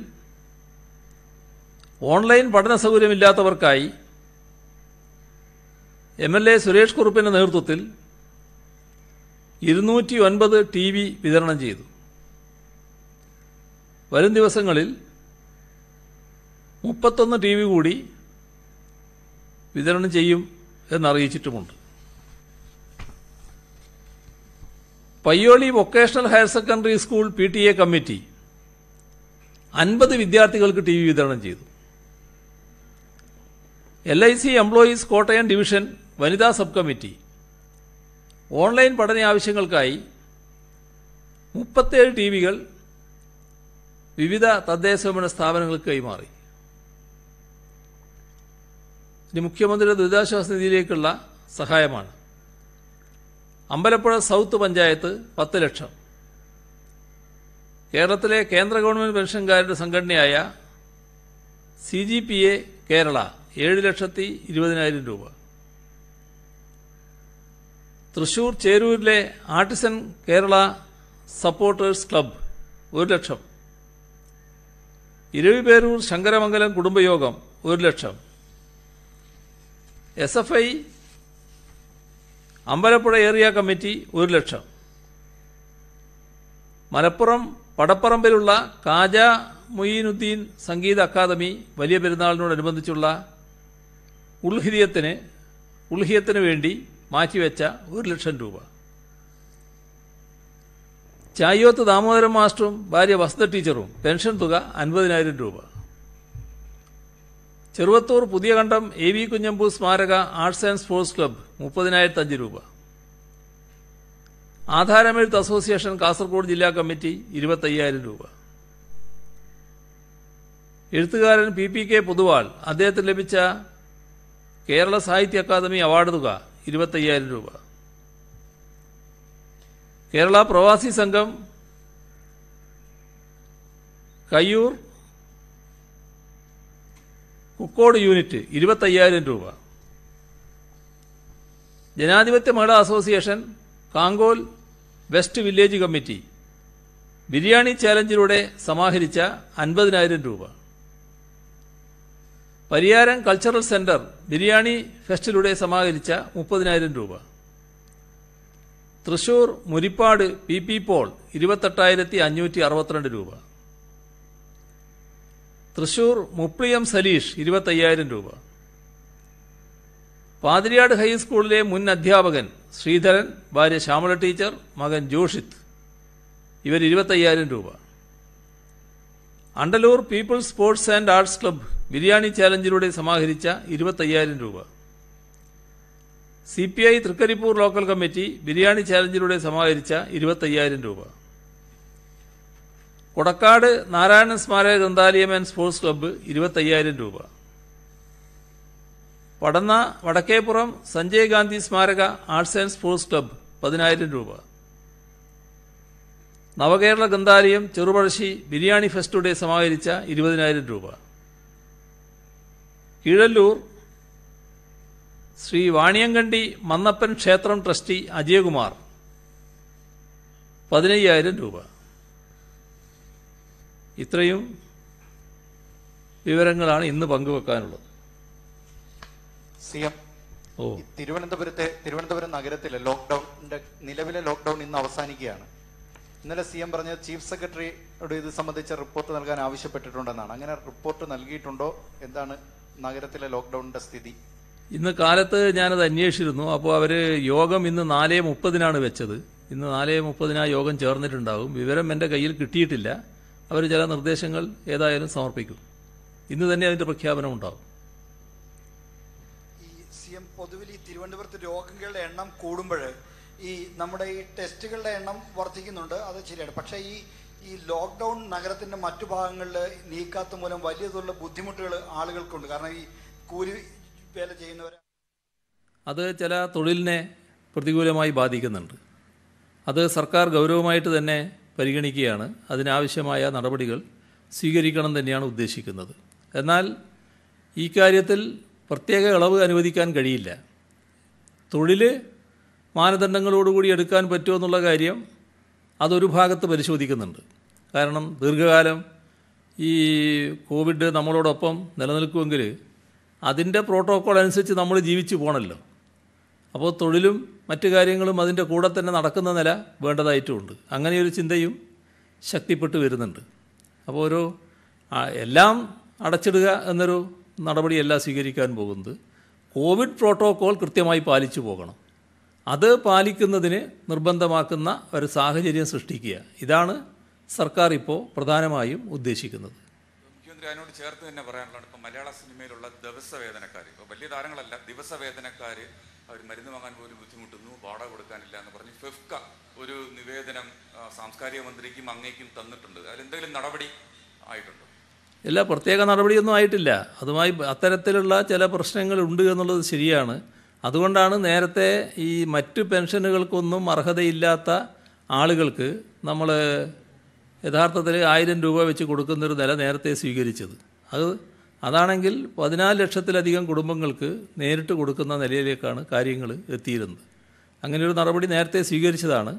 ഓൺലൈൻ പഠന സൗകര്യമില്ലാത്തവർക്കായി MLA സുരേഷ് കുറുപ്പിൻ്റെ നേതൃത്വത്തിൽ 209 TV വിതരണം ചെയ്തു. വരും ദിവസങ്ങളിൽ 31 TV കൂടി വിതരണം ചെയ്യും എന്നറിയിച്ചിട്ടുമുണ്ട്. Payyoli vocational higher secondary school PTA committee 50 വിദ്യാർത്ഥികൾക്ക് TV വിതരണം ചെയ്തു. LIC എംപ്ലോയീസ് കോട്ടയം ഡിവിഷൻ വനിതാ സബ് കമ്മിറ്റി ഓൺലൈൻ പഠന ആവശ്യങ്ങൾക്കായി 37 TVകൾ വിവിധ തദ്ദേശഭരണ സ്ഥാപനങ്ങൾക്ക് കൈമാറി. ഇനി മുഖ്യമന്ത്രിയുടെ ദുരിതാശ്വാസ നിധിയിലേക്കുള്ള സഹായമാണ്. അമ്പലപ്പുഴ സൗത്ത് പഞ്ചായത്ത് 10 ലക്ഷം, കേരളത്തിലെ കേന്ദ്ര ഗവൺമെൻറ് പെൻഷൻകാരുടെ സംഘടനയായ CGPA കേരള 7,20,000 രൂപ, തൃശൂർ ചേരൂരിലെ ആർട്ടിസൻ കേരള സപ്പോർട്ടേഴ്സ് ക്ലബ്ബ് 1 ലക്ഷം, ഇരവിപേരൂർ ശങ്കരമംഗലം കുടുംബയോഗം 1 ലക്ഷം, SFI അമ്പലപ്പുഴ ഏരിയ കമ്മിറ്റി 1 ലക്ഷം, മലപ്പുറം പടപ്പറമ്പിലുള്ള കാജ മൊയ്നുദ്ദീൻ സംഗീത അക്കാദമി വലിയ പെരുന്നാളിനോടനുബന്ധിച്ചുള്ള ഉൾഹിയത്തിന് വേണ്ടി മാറ്റിവെച്ച 1 ലക്ഷം രൂപ, ചായ്യോത്ത് ദാമോദരൻ മാസ്റ്ററും ഭാര്യ വസന്ത ടീച്ചറും പെൻഷൻ തുക 50,000 രൂപ, ചെറുവത്തൂർ പുതിയ കണ്ടം AV കുഞ്ഞമ്പു സ്മാരക ആർട്സ് ആൻഡ് സ്പോർട്സ് ക്ലബ്ബ് 30,005 രൂപ, ആധാരമെഴുത്ത് അസോസിയേഷൻ കാസർഗോഡ് ജില്ലാ കമ്മിറ്റി 25,000 രൂപ, എഴുത്തുകാരൻ PPK പൊതുവാൾ അദ്ദേഹത്തിന് ലഭിച്ച കേരള സാഹിത്യ അക്കാദമി അവാർഡ് തുക 25,000 രൂപ, കേരള പ്രവാസി സംഘം കയ്യൂർ കുക്കോട് യൂണിറ്റ് 25,000 രൂപ, ജനാധിപത്യ മഹിളാ association Kankol west village committee biryani ചാലഞ്ചിലൂടെ സമാഹരിച്ച 50,000 രൂപ, പരിയാരം കൾച്ചറൽ സെന്റർ ബിരിയാണി ഫെസ്റ്റിലൂടെ സമാഹരിച്ച 30,000 രൂപ, തൃശൂർ മുരിപ്പാട് PP പോൾ 28,562 രൂപ, തൃശൂർ മുപ്ലിയം സലീഷ് 25,000 രൂപ, പാതിരിയാട് ഹൈസ്കൂളിലെ മുൻ അധ്യാപകൻ ശ്രീധരൻ, ഭാര്യ ശ്യാമള ടീച്ചർ, മകൻ ജോഷിത്ത് ഇവർ 25,000 രൂപ, Andalur people's sports and arts club biryani ചാലഞ്ചിലൂടെ സമാഹരിച്ച 25,000 രൂപ. CPI Trikaripur local committee biryani ചാലഞ്ചിലൂടെ സമാഹരിച്ച 25,000 രൂപ. കൊടക്കാട് നാരായണൻ സ്മാരക ഗ്രന്ഥാലയം ആൻഡ് സ്പോർട്സ് ക്ലബ്ബ് 25,000 രൂപ. പടന്ന വടക്കേപ്പുറം സഞ്ജയ് ഗാന്ധി സ്മാരക ആർട്സ് ആൻഡ് സ്പോർട്സ് ക്ലബ്ബ് 10,000 രൂപ. നവകേരള ഗ്രന്ഥാലയം ചെറുപഴശ്ശി ബിരിയാണി ഫെസ്റ്റിലൂടെ സമാഹരിച്ച 20,000 രൂപ. കീഴല്ലൂർ ശ്രീ വാണിയങ്കണ്ടി മന്നപ്പൻ ക്ഷേത്രം ട്രസ്റ്റി അജയകുമാർ 15,000 രൂപ. ഇത്രയും വിവരങ്ങളാണ് ഇന്ന് പങ്കുവെക്കാനുള്ളത്. CM, തിരുവനന്തപുരം നഗരത്തിലെ നിലവിലെ ലോക്ക്ഡൌൺ ഇന്ന് അവസാനിക്കുകയാണ്. ഇന്നലെ CM പറഞ്ഞത് ചീഫ് സെക്രട്ടറിയോട് ഇത് സംബന്ധിച്ച റിപ്പോർട്ട് നൽകാൻ ആവശ്യപ്പെട്ടിട്ടുണ്ടെന്നാണ്. അങ്ങനെ റിപ്പോർട്ട് നൽകിയിട്ടുണ്ടോ? എന്താണ് നഗരത്തിലെ ലോക്ക്ഡൌണിന്റെ സ്ഥിതി? ഇന്ന് കാലത്ത് ഞാനത് അന്വേഷിച്ചിരുന്നു. അപ്പോൾ അവർ യോഗം ഇന്ന് 4:30 വെച്ചത്. ഇന്ന് 4:30 യോഗം ചേർന്നിട്ടുണ്ടാകും. വിവരം എൻ്റെ കയ്യിൽ കിട്ടിയിട്ടില്ല. അവർ ചില നിർദ്ദേശങ്ങൾ ഏതായാലും സമർപ്പിക്കും. ഇന്ന് തന്നെ അതിൻ്റെ പ്രഖ്യാപനം ഉണ്ടാകും. ഈ CM പൊതുവിൽ ഈ തിരുവനന്തപുരത്ത് രോഗങ്ങളുടെ എണ്ണം കൂടുമ്പോൾ ഈ നമ്മുടെ ഈ ടെസ്റ്റുകളുടെ എണ്ണം വർദ്ധിക്കുന്നുണ്ട്, അത് ശരിയാണ്. പക്ഷേ ഈ ലോക്ക്ഡൗൺ നഗരത്തിന്റെ മറ്റു ഭാഗങ്ങളിൽ നീക്കാത്ത മൂലം വലിയ തോതിലുള്ള ബുദ്ധിമുട്ടുകൾ ആളുകൾക്കുണ്ട്. കാരണം ഈ കൂലി വേല ചെയ്യുന്നവർ അത് ചില തൊഴിലിനെ പ്രതികൂലമായി ബാധിക്കുന്നുണ്ട്. അത് സർക്കാർ ഗൗരവമായിട്ട് തന്നെ പരിഗണിക്കുകയാണ്. അതിനാവശ്യമായ നടപടികൾ സ്വീകരിക്കണം തന്നെയാണ് ഉദ്ദേശിക്കുന്നത്. എന്നാൽ ഈ കാര്യത്തിൽ പ്രത്യേക ഇളവ് അനുവദിക്കാൻ കഴിയില്ല. തൊഴിൽ മാനദണ്ഡങ്ങളോടുകൂടി എടുക്കാൻ പറ്റുമോ എന്നുള്ള കാര്യം അതൊരു ഭാഗത്ത് പരിശോധിക്കുന്നുണ്ട്. കാരണം ദീർഘകാലം ഈ കോവിഡ് നമ്മളോടൊപ്പം നിലനിൽക്കുമെങ്കിൽ അതിൻ്റെ പ്രോട്ടോക്കോൾ അനുസരിച്ച് നമ്മൾ ജീവിച്ചു പോകണമല്ലോ. അപ്പോൾ തൊഴിലും മറ്റു കാര്യങ്ങളും അതിൻ്റെ കൂടെ തന്നെ നടക്കുന്ന നില വേണ്ടതായിട്ടുമുണ്ട്. അങ്ങനെയൊരു ചിന്തയും ശക്തിപ്പെട്ടു വരുന്നുണ്ട്. അപ്പോൾ എല്ലാം അടച്ചിടുക എന്നൊരു നടപടിയല്ല സ്വീകരിക്കാൻ പോകുന്നത്. കോവിഡ് പ്രോട്ടോക്കോൾ കൃത്യമായി പാലിച്ചു പോകണം. അത് പാലിക്കുന്നതിന് നിർബന്ധമാക്കുന്ന ഒരു സാഹചര്യം സൃഷ്ടിക്കുക. ഇതാണ് സർക്കാർ ഇപ്പോൾ പ്രധാനമായും ഉദ്ദേശിക്കുന്നത്. മുഖ്യമന്ത്രി അതിനോട് ചേർത്ത് തന്നെ പറയാനുള്ളത്, ഇപ്പോൾ മലയാള സിനിമയിലുള്ള ദിവസവേതനക്കാർ, ഇപ്പോൾ വലിയ താരങ്ങളല്ല, ദിവസവേതനക്കാർ അവർ മരുന്ന് വാങ്ങാൻ പോലും ബുദ്ധിമുട്ടുന്നു, വാടക കൊടുക്കാനില്ല എന്ന് പറഞ്ഞ് ഫെഫ്ക ഒരു നിവേദനം സാംസ്കാരിക മന്ത്രിക്കും അങ്ങേക്കും തന്നിട്ടുണ്ട്. അതിലെന്തെങ്കിലും നടപടി ആയിട്ടുണ്ടോ? എല്ലാ പ്രത്യേക നടപടിയൊന്നും ആയിട്ടില്ല. അതുമായി അത്തരത്തിലുള്ള ചില പ്രശ്നങ്ങളുണ്ട് എന്നുള്ളത് ശരിയാണ്. അതുകൊണ്ടാണ് നേരത്തെ ഈ മറ്റ് പെൻഷനുകൾക്കൊന്നും അർഹതയില്ലാത്ത ആളുകൾക്ക് നമ്മൾ യഥാർത്ഥത്തിൽ 1,000 രൂപ വെച്ച് കൊടുക്കുന്നൊരു നില നേരത്തെ സ്വീകരിച്ചത്. അതാണെങ്കിൽ 14 ലക്ഷത്തിലധികം കുടുംബങ്ങൾക്ക് നേരിട്ട് കൊടുക്കുന്ന നിലയിലേക്കാണ് കാര്യങ്ങൾ എത്തിയിരുന്നത്. അങ്ങനെയൊരു നടപടി നേരത്തെ സ്വീകരിച്ചതാണ്.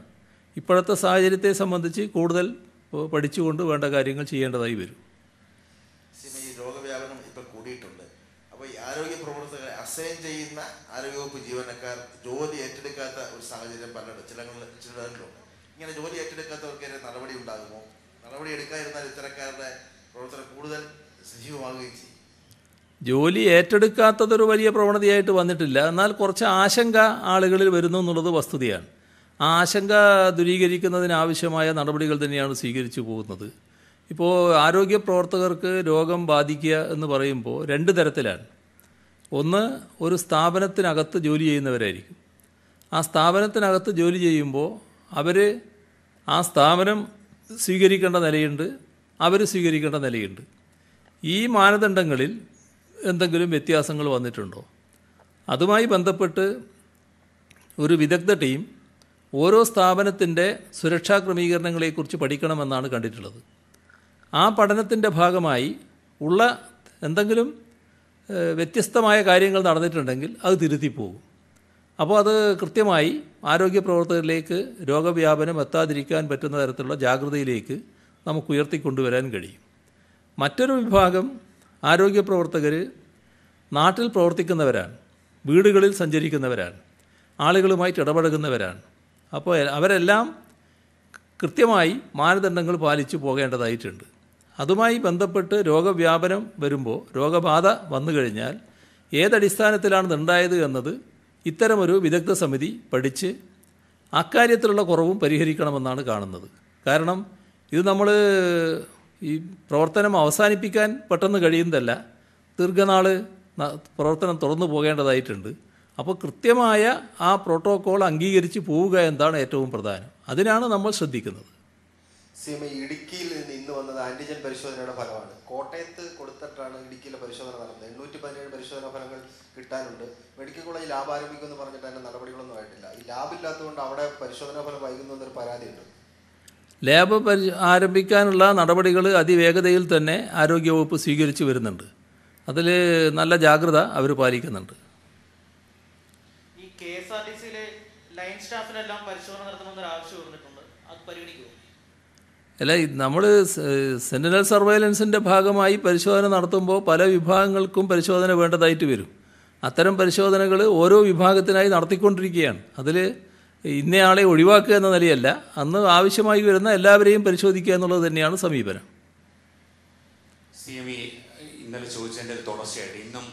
ഇപ്പോഴത്തെ സാഹചര്യത്തെ സംബന്ധിച്ച് കൂടുതൽ പഠിച്ചുകൊണ്ട് വേണ്ട കാര്യങ്ങൾ ചെയ്യേണ്ടതായി വരും. ഈ രോഗവ്യാപനം ഇപ്പം കൂടിയിട്ടുണ്ട്. അപ്പോൾ ഈ ആരോഗ്യ പ്രവർത്തകരെ അസൈൻ ചെയ്യുന്ന ആരോഗ്യവകുപ്പ് ജീവനക്കാർ ജോലി ഏറ്റെടുക്കാത്ത ഒരു സാഹചര്യം ചിലരിലുണ്ട്. ഇങ്ങനെ ജോലി ഏറ്റെടുക്കാത്തവർക്കെതിരെ നടപടി ഉണ്ടാകുമോ? നടപടി എടുക്കാതിരുന്നാൽ ഇത്തരക്കാരുടെ പ്രവർത്തനം കൂടുതൽ സജീവമാകുകയും ചെയ്യും. ജോലി ഏറ്റെടുക്കാത്തതൊരു വലിയ പ്രവണതയായിട്ട് വന്നിട്ടില്ല. എന്നാൽ കുറച്ച് ആശങ്ക ആളുകളിൽ വരുന്നു എന്നുള്ളത് വസ്തുതയാണ്. ആ ആശങ്ക ദൂരീകരിക്കുന്നതിനാവശ്യമായ നടപടികൾ തന്നെയാണ് സ്വീകരിച്ചു പോകുന്നത്. ഇപ്പോൾ ആരോഗ്യ പ്രവർത്തകർക്ക് രോഗം ബാധിക്കുക എന്ന് പറയുമ്പോൾ 2 തരത്തിലാണ്. ഒന്ന്, ഒരു സ്ഥാപനത്തിനകത്ത് ജോലി ചെയ്യുന്നവരായിരിക്കും. ആ സ്ഥാപനത്തിനകത്ത് ജോലി ചെയ്യുമ്പോൾ അവർ ആ സ്ഥാപനം സ്വീകരിക്കേണ്ട നിലയുണ്ട്, അവർ സ്വീകരിക്കേണ്ട നിലയുണ്ട്. ഈ മാനദണ്ഡങ്ങളിൽ എന്തെങ്കിലും വ്യത്യാസങ്ങൾ വന്നിട്ടുണ്ടോ? അതുമായി ബന്ധപ്പെട്ട് ഒരു വിദഗ്ധ ടീം ഓരോ സ്ഥാപനത്തിൻ്റെ സുരക്ഷാ ക്രമീകരണങ്ങളെക്കുറിച്ച് പഠിക്കണമെന്നാണ് കണ്ടിട്ടുള്ളത്. ആ പഠനത്തിൻ്റെ ഭാഗമായി ഉള്ള എന്തെങ്കിലും വ്യത്യസ്തമായ കാര്യങ്ങൾ നടന്നിട്ടുണ്ടെങ്കിൽ അത് തിരുത്തിപ്പോകും. അപ്പോൾ അത് കൃത്യമായി ആരോഗ്യ പ്രവർത്തകരിലേക്ക് രോഗവ്യാപനം എത്താതിരിക്കാൻ പറ്റുന്ന തരത്തിലുള്ള ജാഗ്രതയിലേക്ക് നമുക്ക് ഉയർത്തിക്കൊണ്ടുവരാൻ കഴിയും. മറ്റൊരു വിഭാഗം ആരോഗ്യ പ്രവർത്തകർ നാട്ടിൽ പ്രവർത്തിക്കുന്നവരാണ്, വീടുകളിൽ സഞ്ചരിക്കുന്നവരാണ്, ആളുകളുമായിട്ട് ഇടപഴകുന്നവരാണ്. അപ്പോൾ അവരെല്ലാം കൃത്യമായി മാനദണ്ഡങ്ങൾ പാലിച്ചു പോകേണ്ടതായിട്ടുണ്ട്. അതുമായി ബന്ധപ്പെട്ട് രോഗവ്യാപനം വരുമ്പോൾ, രോഗബാധ വന്നു കഴിഞ്ഞാൽ ഏതടിസ്ഥാനത്തിലാണ് ഉണ്ടായത് എന്നത് ഇത്തരമൊരു വിദഗ്ധ സമിതി പഠിച്ച് അക്കാര്യത്തിലുള്ള കുറവും പരിഹരിക്കണമെന്നാണ് കാണുന്നത്. കാരണം ഇത് നമ്മൾ ഈ പ്രവർത്തനം അവസാനിപ്പിക്കാൻ പെട്ടെന്ന് കഴിയുന്നതല്ല, ദീർഘനാൾ പ്രവർത്തനം തുറന്നു പോകേണ്ടതായിട്ടുണ്ട്. അപ്പോൾ കൃത്യമായ ആ പ്രോട്ടോക്കോൾ അംഗീകരിച്ച് പോവുക എന്നതാണ് ഏറ്റവും പ്രധാനം. അതിനാണ് നമ്മൾ ശ്രദ്ധിക്കുന്നത്. ഇടുക്കിയിൽ നിന്ന് ഇന്ന് വന്നത് ആന്റിജൻ പരിശോധനയുടെ ഫലമാണ്. കോട്ടയത്ത് കൊടുത്തിട്ടാണ് ഇടുക്കിയിലെ പരിശോധന നടന്നത്. 817 പരിശോധനാ ഫലങ്ങൾ കിട്ടാനുണ്ട്. മെഡിക്കൽ കോളേജ് ലാബ് ആരംഭിക്കുമെന്ന് പറഞ്ഞിട്ട് അതിൻ്റെ നടപടികളൊന്നും ആയിട്ടില്ല. ഈ ലാബില്ലാത്തതുകൊണ്ട് അവിടെ പരിശോധനാ ഫലം വൈകുന്നു എന്നൊരു പരാതിയുണ്ട്. ലാബ് ആരംഭിക്കാനുള്ള നടപടികൾ അതിവേഗതയിൽ തന്നെ ആരോഗ്യവകുപ്പ് സ്വീകരിച്ചു വരുന്നുണ്ട്. അതിൽ നല്ല ജാഗ്രത അവർ പാലിക്കുന്നുണ്ട്. ഈ KSRTCയിലെ ലൈൻ സ്റ്റാഫിനെല്ലാം പരിശോധന നടത്തണമെന്നൊരു ആവശ്യം വന്നിട്ടുണ്ട്. അത് പരിഗണിക്കുമോ? അല്ല, നമ്മൾ സെന്റിനൽ സർവൈലൻസിൻ്റെ ഭാഗമായി പരിശോധന നടത്തുമ്പോൾ പല വിഭാഗങ്ങൾക്കും പരിശോധന വേണ്ടതായിട്ട് വരും. അത്തരം പരിശോധനകൾ ഓരോ വിഭാഗത്തിനായി നടത്തിക്കൊണ്ടിരിക്കുകയാണ്. അതിൽ ഇന്നയാളെ ഒഴിവാക്കുക എന്ന നിലയല്ല, അന്ന് ആവശ്യമായി വരുന്ന എല്ലാവരെയും പരിശോധിക്കുക എന്നുള്ളത് തന്നെയാണ് സമീപനം. CME ഇന്നലെ ചോദിച്ചതിൻ്റെ തുടർച്ചയായിട്ട് ഇന്നും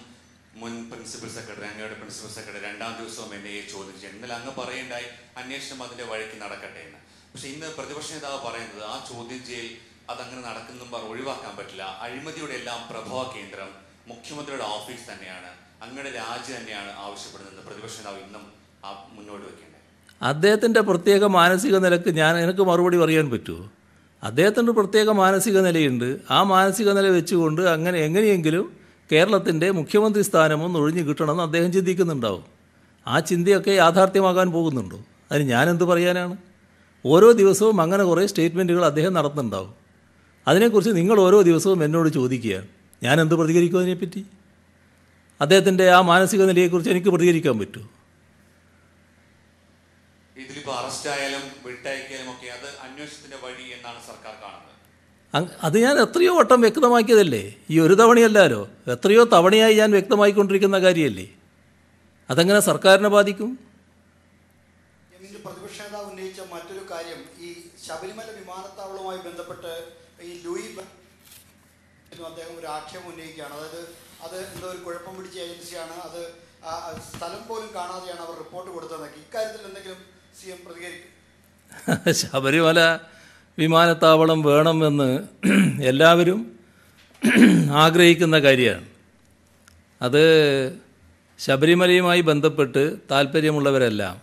മുൻ പ്രിൻസിപ്പൽ സെക്രട്ടറി, അങ്ങയുടെ പ്രിൻസിപ്പൽ സെക്രട്ടറി 2ാം ദിവസവും എന്നെ ചോദ്യം ചെയ്തു. ഇന്നലെ അങ്ങ് പറയുണ്ടായി അന്വേഷണം അതിൻ്റെ വഴിക്ക് നടക്കട്ടെ എന്ന്. പക്ഷേ ഇന്ന് പ്രതിപക്ഷ നേതാവ് പറയുന്നത് ആ ചോദ്യം ചെയ്യൽ അതങ്ങനെ നടക്കുന്നും ഒഴിവാക്കാൻ പറ്റില്ല. അഴിമതിയുടെ എല്ലാം പ്രഭവ കേന്ദ്രം മുഖ്യമന്ത്രിയുടെ ഓഫീസ് തന്നെയാണ്, അങ്ങയുടെ രാജി തന്നെയാണ് ആവശ്യപ്പെടുന്നത്. പ്രതിപക്ഷ നേതാവ് ഇന്നും മുന്നോട്ട് വയ്ക്കേണ്ടത്. അദ്ദേഹത്തിൻ്റെ പ്രത്യേക മാനസിക നിലക്ക് എനിക്ക് മറുപടി പറയാൻ പറ്റുമോ? അദ്ദേഹത്തിൻ്റെ പ്രത്യേക മാനസിക നിലയുണ്ട്. ആ മാനസിക നില വെച്ചുകൊണ്ട് എങ്ങനെയെങ്കിലും കേരളത്തിൻ്റെ മുഖ്യമന്ത്രി സ്ഥാനമൊന്ന് ഒഴിഞ്ഞു കിട്ടണമെന്ന് അദ്ദേഹം ചിന്തിക്കുന്നുണ്ടാവും. ആ ചിന്തയൊക്കെ യാഥാർത്ഥ്യമാകാൻ പോകുന്നുണ്ടോ? അതിന് ഞാനെന്ത് പറയാനാണ്? ഓരോ ദിവസവും അങ്ങനെ കുറേ സ്റ്റേറ്റ്മെൻറ്റുകൾ അദ്ദേഹം നടത്തുന്നുണ്ടാവും. അതിനെക്കുറിച്ച് നിങ്ങൾ ഓരോ ദിവസവും എന്നോട് ചോദിക്കുകയാണ്, ഞാൻ എന്ത് പ്രതികരിക്കും അതിനെപ്പറ്റി? അദ്ദേഹത്തിൻ്റെ ആ മാനസിക നിലയെക്കുറിച്ച് എനിക്ക് പ്രതികരിക്കാൻ പറ്റുമോ? ഇതിലിപ്പോൾ അറസ്റ്റ് ആയാലും വിട്ടയക്കാലും ഒക്കെ അത് അന്വേഷണത്തിന്റെ വഴി എന്നാണ് സർക്കാർ കാണുന്നത്. അത് ഞാൻ എത്രയോ വട്ടം വ്യക്തമാക്കിയതല്ലേ, ഈ ഒരു തവണയല്ലോ, എത്രയോ തവണയായി ഞാൻ വ്യക്തമായിക്കൊണ്ടിരിക്കുന്ന കാര്യമല്ലേ. അതെങ്ങനെ സർക്കാരിനെ ബാധിക്കും? പ്രതിപക്ഷ നേതാവ് ഉന്നയിച്ച മറ്റൊരു കാര്യം, ഈ ശബരിമല വിമാനത്താവളവുമായി ബന്ധപ്പെട്ട് ഈ ലൂയി അദ്ദേഹം ഒരു ആക്ഷേപം ഉന്നയിക്കുകയാണ്. അതായത് അത് എന്തോ ഒരു കുഴപ്പം പിടിച്ച ഏജൻസിയാണ്, അത് സ്ഥലം പോലും കാണാതെയാണ് അവർ റിപ്പോർട്ട് കൊടുത്തതെന്നൊക്കെ. ഇക്കാര്യത്തിൽ എന്തെങ്കിലും CM പ്രതികരിക്കും? ശബരിമല വിമാനത്താവളം വേണമെന്ന് എല്ലാവരും ആഗ്രഹിക്കുന്ന കാര്യമാണ്. അത് ശബരിമലയുമായി ബന്ധപ്പെട്ട് താല്പര്യമുള്ളവരെല്ലാം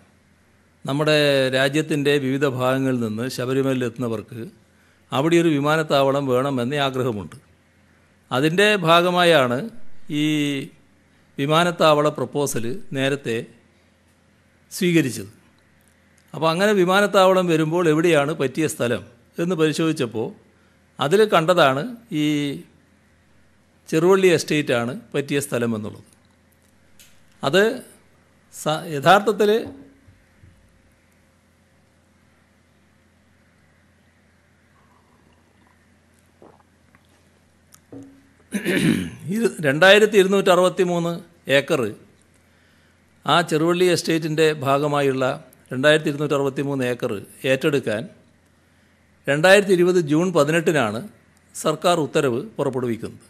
നമ്മുടെ രാജ്യത്തിൻ്റെ വിവിധ ഭാഗങ്ങളിൽ നിന്ന് ശബരിമലയിലെത്തുന്നവർക്ക് അവിടെ ഒരു വിമാനത്താവളം വേണമെന്ന് ആഗ്രഹമുണ്ട്. അതിൻ്റെ ഭാഗമായാണ് ഈ വിമാനത്താവള പ്രപ്പോസൽ നേരത്തെ സ്വീകരിച്ചത്. അപ്പോൾ അങ്ങനെ വിമാനത്താവളം വരുമ്പോൾ എവിടെയാണ് പറ്റിയ സ്ഥലം എന്ന് പരിശോധിച്ചപ്പോൾ അതിൽ കണ്ടതാണ് ഈ ചെറുവള്ളി എസ്റ്റേറ്റാണ് പറ്റിയ സ്ഥലം എന്നുള്ളത്. അത് യഥാർത്ഥത്തിൽ $2263 ഏക്കർ ആ ചെറുവള്ളി എസ്റ്റേറ്റിൻ്റെ ഭാഗമായുള്ള 2263 ഏക്കർ ഏറ്റെടുക്കാൻ 2020 ജൂൺ 18 സർക്കാർ ഉത്തരവ് പുറപ്പെടുവിക്കുന്നത്.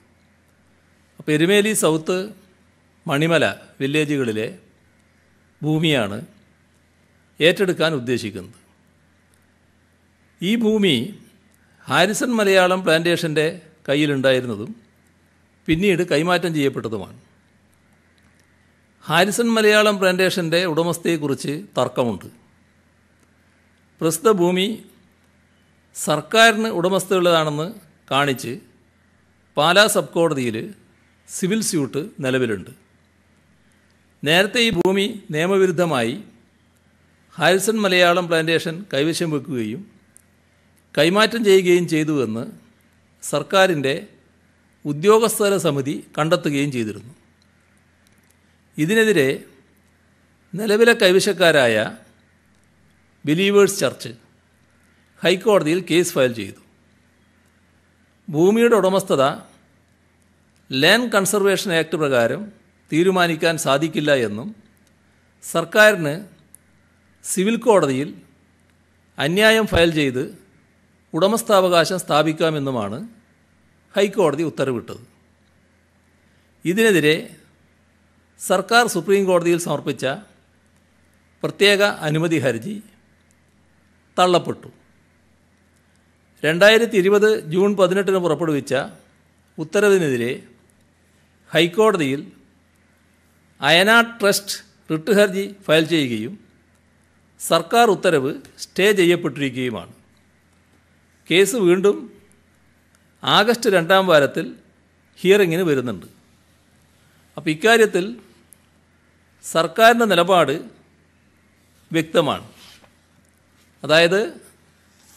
അപ്പോൾ എരുമേലി സൗത്ത്, മണിമല വില്ലേജുകളിലെ ഭൂമിയാണ് ഏറ്റെടുക്കാൻ ഉദ്ദേശിക്കുന്നത്. ഈ ഭൂമി ഹാരിസൺ മലയാളം പ്ലാന്റേഷൻ്റെ കയ്യിലുണ്ടായിരുന്നതും പിന്നീട് കൈമാറ്റം ചെയ്യപ്പെട്ടതുമാണ്. ഹാരിസൺ മലയാളം പ്ലാന്റേഷൻ്റെ ഉടമസ്ഥയെക്കുറിച്ച് തർക്കമുണ്ട്. പ്രസ്തുത ഭൂമി സർക്കാരിന് ഉടമസ്ഥയുള്ളതാണെന്ന് കാണിച്ച് പാലാ സബ് കോടതിയിൽ സിവിൽ സ്യൂട്ട് നിലവിലുണ്ട്. നേരത്തെ ഈ ഭൂമി നിയമവിരുദ്ധമായി ഹാരിസൺ മലയാളം പ്ലാന്റേഷൻ കൈവശം വെക്കുകയും കൈമാറ്റം ചെയ്യുകയും ചെയ്തുവെന്ന് സർക്കാരിൻ്റെ ഉദ്യോഗസ്ഥര സമിതി കണ്ടെത്തുകയും ചെയ്തിരുന്നു. ഇതിനെതിരെ നിലവിലെ കൈവശക്കാരായ ബിലീവേഴ്സ് ചർച്ച് ഹൈക്കോടതിയിൽ കേസ് ഫയൽ ചെയ്തു. ഭൂമിയുടെ ഉടമസ്ഥത ലാൻഡ് കൺസർവേഷൻ ആക്ട് പ്രകാരം തീരുമാനിക്കാൻ സാധിക്കില്ല എന്നും സർക്കാരിന് സിവിൽ കോടതിയിൽ അന്യായം ഫയൽ ചെയ്ത് ഉടമസ്ഥാവകാശം സ്ഥാപിക്കാമെന്നുമാണ് ഹൈക്കോടതി ഉത്തരവിട്ടത്. ഇതിനെതിരെ സർക്കാർ സുപ്രീം കോടതിയിൽ സമർപ്പിച്ച പ്രത്യേക അനുമതി ഹർജി തള്ളപ്പെട്ടു. 2020 ജൂൺ 18 പുറപ്പെടുവിച്ച ഉത്തരവിനെതിരെ ഹൈക്കോടതിയിൽ അയനാട് ട്രസ്റ്റ് റിട്ട് ഹർജി ഫയൽ ചെയ്യുകയും സർക്കാർ ഉത്തരവ് സ്റ്റേ ചെയ്യപ്പെട്ടിരിക്കുകയുമാണ്. കേസ് വീണ്ടും ആഗസ്റ്റ് 2 വാരത്തിൽ ഹിയറിങ്ങിന് വരുന്നുണ്ട്. അപ്പോൾ ഇക്കാര്യത്തിൽ സർക്കാരിൻ്റെ നിലപാട് വ്യക്തമാണ്. അതായത്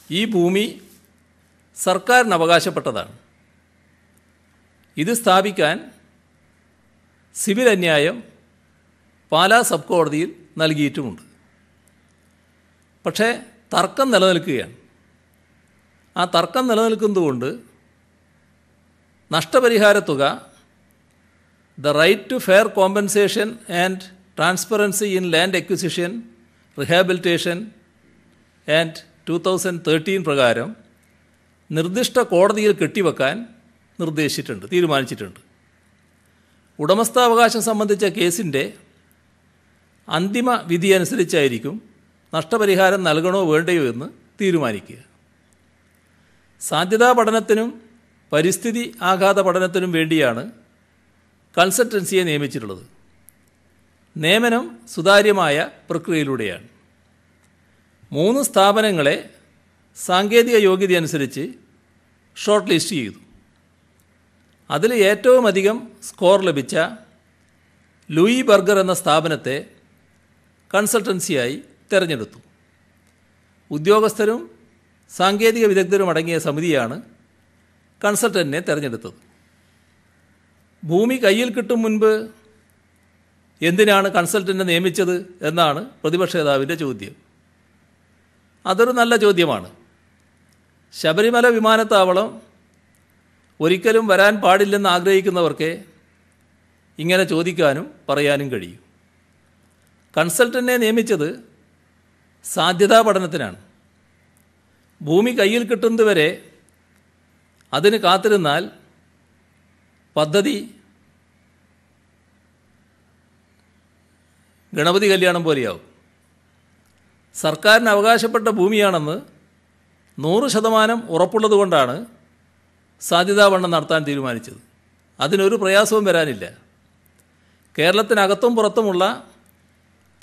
ഈ ഭൂമി സർക്കാരിന് അവകാശപ്പെട്ടതാണ്. ഇത് സ്ഥാപിക്കാൻ സിവിൽ അന്യായം പാലാ സബ് കോടതിയിൽ നൽകിയിട്ടുമുണ്ട്. പക്ഷേ തർക്കം നിലനിൽക്കുകയാണ്. ആ തർക്കം നിലനിൽക്കുന്നതുകൊണ്ട് നഷ്ടപരിഹാര തുക, the right to fair compensation and transparency in land acquisition rehabilitation and 2013 പ്രകാരം നിർദ്ദിഷ്ട കോടതിയിൽ കെട്ടിവെക്കാൻ തീരുമാനിച്ചിട്ടുണ്ട്. ഉടമസ്ഥാവകാശം സംബന്ധിച്ച കേസിൻ്റെ അന്തിമ വിധി അനുസരിച്ചായിരിക്കും നഷ്ടപരിഹാരം നൽകണോ വേണ്ടയോ എന്ന് തീരുമാനിക്കുക. സാധ്യതാ പഠനത്തിനും പരിസ്ഥിതി ആഘാത പഠനത്തിനും വേണ്ടിയാണ് കൺസൾട്ടൻസിയെ നിയമിച്ചിട്ടുള്ളത്. നിയമനം സുതാര്യമായ പ്രക്രിയയിലൂടെയാണ്. 3 സ്ഥാപനങ്ങളെ സാങ്കേതിക യോഗ്യതയനുസരിച്ച് ഷോർട്ട് ലിസ്റ്റ് ചെയ്തു. അതിൽ ഏറ്റവും അധികം സ്കോർ ലഭിച്ച ലൂയി ബർഗർ എന്ന സ്ഥാപനത്തെ കൺസൾട്ടൻസിയായി തിരഞ്ഞെടുത്തു. ഉദ്യോഗസ്ഥരും സാങ്കേതിക വിദഗ്ധരും അടങ്ങിയ സമിതിയാണ് കൺസൾട്ടൻറ്റിനെ തിരഞ്ഞെടുത്തത്. ഭൂമി കയ്യിൽ കിട്ടും മുൻപ് എന്തിനാണ് കൺസൾട്ടൻറ്റിനെ നിയമിച്ചത് എന്നാണ് പ്രതിപക്ഷ നേതാവിൻ്റെ ചോദ്യം. അതൊരു നല്ല ചോദ്യമാണ്. ശബരിമല വിമാനത്താവളം ഒരിക്കലും വരാൻ പാടില്ലെന്ന് ആഗ്രഹിക്കുന്നവർക്ക് ഇങ്ങനെ ചോദിക്കാനും പറയാനും കഴിയും. കൺസൾട്ടൻറ്റിനെ നിയമിച്ചത് സാധ്യതാ പഠനത്തിനാണ്. ഭൂമി കയ്യിൽ കിട്ടുന്നതുവരെ അതിന് കാത്തിരുന്നാൽ പദ്ധതി ഗണപതി കല്യാണം പോലെയാവും. സർക്കാരിന് അവകാശപ്പെട്ട ഭൂമിയാണെന്ന് 100% ഉറപ്പുള്ളതുകൊണ്ടാണ് സാധ്യതാ പഠനം നടത്താൻ തീരുമാനിച്ചത്. അതിനൊരു പ്രയാസവും വരാനില്ല. കേരളത്തിനകത്തും പുറത്തുമുള്ള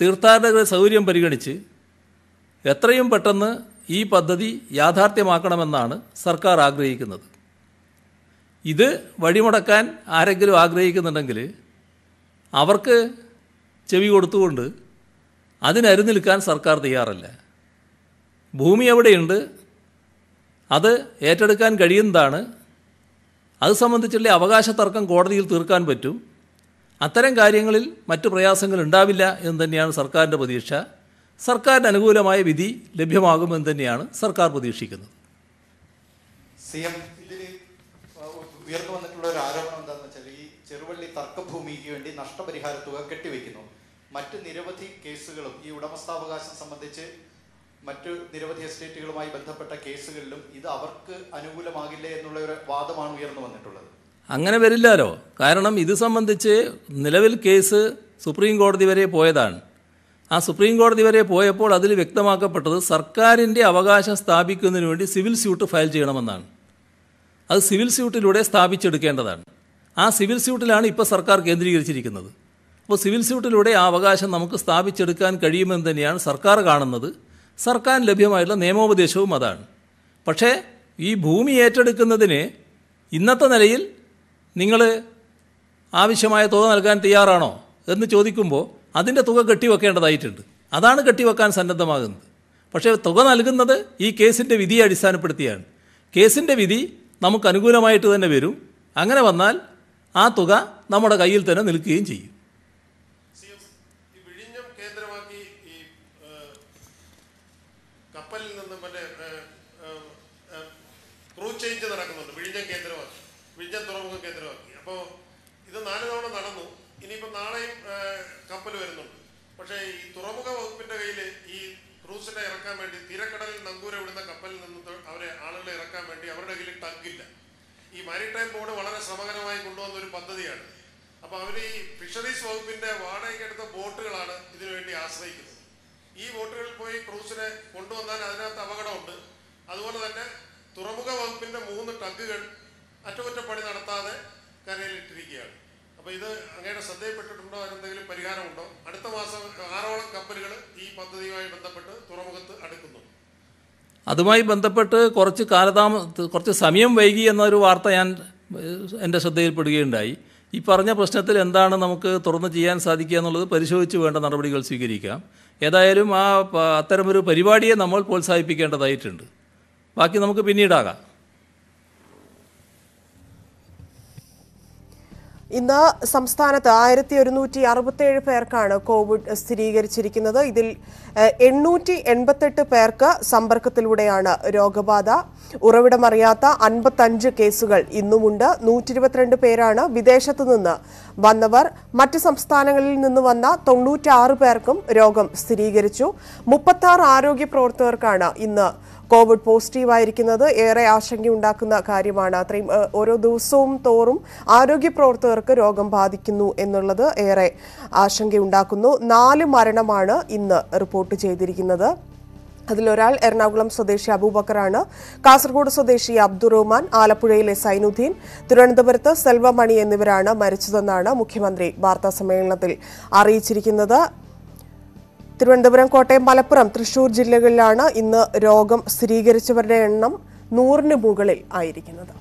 തീർത്ഥാടകരുടെ സൗകര്യം പരിഗണിച്ച് എത്രയും പെട്ടെന്ന് ഈ പദ്ധതി യാഥാർത്ഥ്യമാക്കണമെന്നാണ് സർക്കാർ ആഗ്രഹിക്കുന്നത്. ഇത് വഴിമുടക്കാൻ ആരെങ്കിലും ആഗ്രഹിക്കുന്നുണ്ടെങ്കിൽ അവർക്ക് ചെവി കൊടുത്തുകൊണ്ട് അതിനരുന്ന് നിൽക്കാൻ സർക്കാർ തയ്യാറല്ല. ഭൂമി എവിടെയുണ്ട്, അത് ഏറ്റെടുക്കാൻ കഴിയുന്നതാണ്. അത് സംബന്ധിച്ചുള്ള അവകാശ തർക്കം കോടതിയിൽ തീർക്കാൻ പറ്റും. അത്തരം കാര്യങ്ങളിൽ മറ്റു പ്രയാസങ്ങൾ ഉണ്ടാവില്ല എന്ന് തന്നെയാണ് സർക്കാരിൻ്റെ പ്രതീക്ഷ. സർക്കാരിന് അനുകൂലമായ വിധി ലഭ്യമാകുമെന്ന് തന്നെയാണ് സർക്കാർ പ്രതീക്ഷിക്കുന്നത്. CM, ഇതിൽ ഉയർന്നു വന്നിട്ടുള്ള ഒരു ആരോപണം എന്താണെന്ന് വെച്ചാൽ ഈ ചെറുവള്ളി തർക്കഭൂമിക്ക് വേണ്ടി നഷ്ടപരിഹാര തുക കെട്ടിവെക്കുന്നു. മറ്റ് നിരവധി കേസുകളും ഈ ഉടമസ്ഥാവകാശം സംബന്ധിച്ച് മറ്റു നിരവധി എസ്റ്റേറ്റുകളുമായി ബന്ധപ്പെട്ട കേസുകളിലും ഇത് അവർക്ക് അനുകൂലമാകില്ലേ എന്നുള്ള ഒരു വാദമാണ് ഉയർന്നു വന്നിട്ടുള്ളത്. അങ്ങനെ വരില്ലല്ലോ. കാരണം ഇത് സംബന്ധിച്ച് നിലവിൽ കേസ് സുപ്രീം കോടതി വരെ പോയതാണ്. ആ സുപ്രീം കോടതി വരെ പോയപ്പോൾ അതിൽ വ്യക്തമാക്കപ്പെട്ടത് സർക്കാരിൻ്റെ അവകാശം സ്ഥാപിക്കുന്നതിന് വേണ്ടി സിവിൽ സ്യൂട്ട് ഫയൽ ചെയ്യണമെന്നാണ്. അത് സിവിൽ സ്യൂട്ടിലൂടെ സ്ഥാപിച്ചെടുക്കേണ്ടതാണ്. ആ സിവിൽ സ്യൂട്ടിലാണ് ഇപ്പോൾ സർക്കാർ കേന്ദ്രീകരിച്ചിരിക്കുന്നത്. അപ്പോൾ സിവിൽ സ്യൂട്ടിലൂടെ ആ അവകാശം നമുക്ക് സ്ഥാപിച്ചെടുക്കാൻ കഴിയുമെന്ന് തന്നെയാണ് സർക്കാർ കാണുന്നത്. സർക്കാരിന് ലഭ്യമായിട്ടുള്ള നിയമോപദേശവും അതാണ്. പക്ഷേ ഈ ഭൂമി ഏറ്റെടുക്കുന്നതിന് ഇന്നത്തെ നിലയിൽ നിങ്ങൾ ആവശ്യമായ തുക നൽകാൻ തയ്യാറാണോ എന്ന് ചോദിക്കുമ്പോൾ അതിൻ്റെ തുക കെട്ടിവെക്കേണ്ടതായിട്ടുണ്ട്. അതാണ് കെട്ടിവെക്കാൻ സന്നദ്ധമാകുന്നത്. പക്ഷേ തുക നൽകുന്നത് ഈ കേസിൻ്റെ വിധിയെ അടിസ്ഥാനപ്പെടുത്തിയാണ്. കേസിൻ്റെ വിധി നമുക്ക് അനുകൂലമായിട്ട് തന്നെ വരും. അങ്ങനെ വന്നാൽ ആ തുക നമ്മുടെ കയ്യിൽ തന്നെ നിൽക്കുകയും ചെയ്യും. വിഴിഞ്ഞം കേന്ദ്രമാക്കി ഈ കപ്പലിൽ നിന്ന് മറ്റേ ക്രൂ ചേഞ്ച് നടക്കുന്നുണ്ട്. വിഴിഞ്ഞം കേന്ദ്രമാക്കി, വിഴിഞ്ഞം തുറമുഖം കേന്ദ്രമാക്കി. അപ്പോൾ ഇത് 4 തവണ നടന്നു. ഇനിയിപ്പോൾ നാളെയും കപ്പൽ വരുന്നുണ്ട്. പക്ഷേ ഈ തുറമുഖ വകുപ്പിന്റെ കയ്യിൽ ഈ ക്രൂസിനെ ഇറക്കാൻ വേണ്ടി തീരക്കടലിൽ നങ്കൂര വിടുന്ന കപ്പലിൽ നിന്ന് അവരെ ആളുകളെ ഇറക്കാൻ വേണ്ടി അവരുടെ കയ്യിൽ ടഗ്ഗില്ല. ഈ മാരിടൈം ബോർഡ് വളരെ ശ്രമകരമായി കൊണ്ടുവന്ന ഒരു പദ്ധതിയാണ്. അപ്പോൾ അവർ ഈ ഫിഷറീസ് വകുപ്പിന്റെ വാടകയ്ക്കെടുത്ത ബോട്ടുകളാണ് ഇതിനുവേണ്ടി ആശ്രയിക്കുന്നത്. ഈ ബോട്ടുകളിൽ പോയി ക്രൂസിനെ കൊണ്ടുവന്നാൽ അതിനകത്ത് അപകടമുണ്ട്. അതുപോലെ തന്നെ തുറമുഖ വകുപ്പിന്റെ 3 ടഗുകൾ അറ്റകുറ്റപ്പണി നടത്താതെ കരയിലിട്ടിരിക്കുകയാണ്. അപ്പോൾ ഇത് അങ്ങയുടെ ശ്രദ്ധയിൽപ്പെട്ടിട്ടുണ്ടോ? അതിനെന്തെങ്കിലും പരിഹാരമുണ്ടോ? അടുത്ത മാസം 6ഓളം കപ്പലുകൾ ഈ പദ്ധതിയുമായി ബന്ധപ്പെട്ട് തുറമുഖത്ത് അടുക്കുന്നു. അതുമായി ബന്ധപ്പെട്ട് കുറച്ച് സമയം വൈകി എന്നൊരു വാർത്ത എൻ്റെ ശ്രദ്ധയിൽപ്പെടുകയുണ്ടായി. ഈ പറഞ്ഞ പ്രശ്നത്തിൽ എന്താണ് നമുക്ക് തുറന്ന് ചെയ്യാൻ സാധിക്കുക എന്നുള്ളത് പരിശോധിച്ച് വേണ്ട നടപടികൾ സ്വീകരിക്കാം. ഏതായാലും അത്തരമൊരു പരിപാടിയെ നമ്മൾ പ്രോത്സാഹിപ്പിക്കേണ്ടതായിട്ടുണ്ട്. ബാക്കി നമുക്ക് പിന്നീടാകാം. ഇന്ന് സംസ്ഥാനത്ത് 1167 പേർക്കാണ് കോവിഡ് സ്ഥിരീകരിച്ചിരിക്കുന്നത്. ഇതിൽ 888 പേർക്ക് സമ്പർക്കത്തിലൂടെയാണ് രോഗബാധ. ഉറവിടമറിയാത്ത 55 കേസുകൾ ഇന്നുമുണ്ട്. 122 പേരാണ് വിദേശത്തു നിന്ന് വന്നവർ. മറ്റ് സംസ്ഥാനങ്ങളിൽ നിന്ന് വന്ന 96 പേർക്കും രോഗം സ്ഥിരീകരിച്ചു. 36 ആരോഗ്യ പ്രവർത്തകർക്കാണ് ഇന്ന് കോവിഡ് പോസിറ്റീവായിരിക്കുന്നത്. ഏറെ ആശങ്കയുണ്ടാക്കുന്ന കാര്യമാണ്. അത്രയും ഓരോ ദിവസവും തോറും ആരോഗ്യ പ്രവർത്തകർക്ക് രോഗം ബാധിക്കുന്നു എന്നുള്ളത് ഏറെ ആശങ്കയുണ്ടാക്കുന്നു. 4 മരണമാണ് ഇന്ന് റിപ്പോർട്ട് ചെയ്തിരിക്കുന്നത്. അതിലൊരാൾ എറണാകുളം സ്വദേശി അബൂബക്കറാണ്. കാസർഗോഡ് സ്വദേശി അബ്ദുറഹ്മാൻ, ആലപ്പുഴയിലെ സൈനുദ്ദീൻ, തിരുവനന്തപുരത്ത് സെൽവമണി എന്നിവരാണ് മരിച്ചതെന്നാണ് മുഖ്യമന്ത്രി വാർത്താസമ്മേളനത്തിൽ അറിയിച്ചിരിക്കുന്നത്. തിരുവനന്തപുരം, കോട്ടയം, മലപ്പുറം, തൃശൂർ ജില്ലകളിലാണ് ഇന്ന് രോഗം സ്ഥിരീകരിച്ചവരുടെ എണ്ണം 100-ന് മുകളിൽ ആയിരിക്കുന്നത്.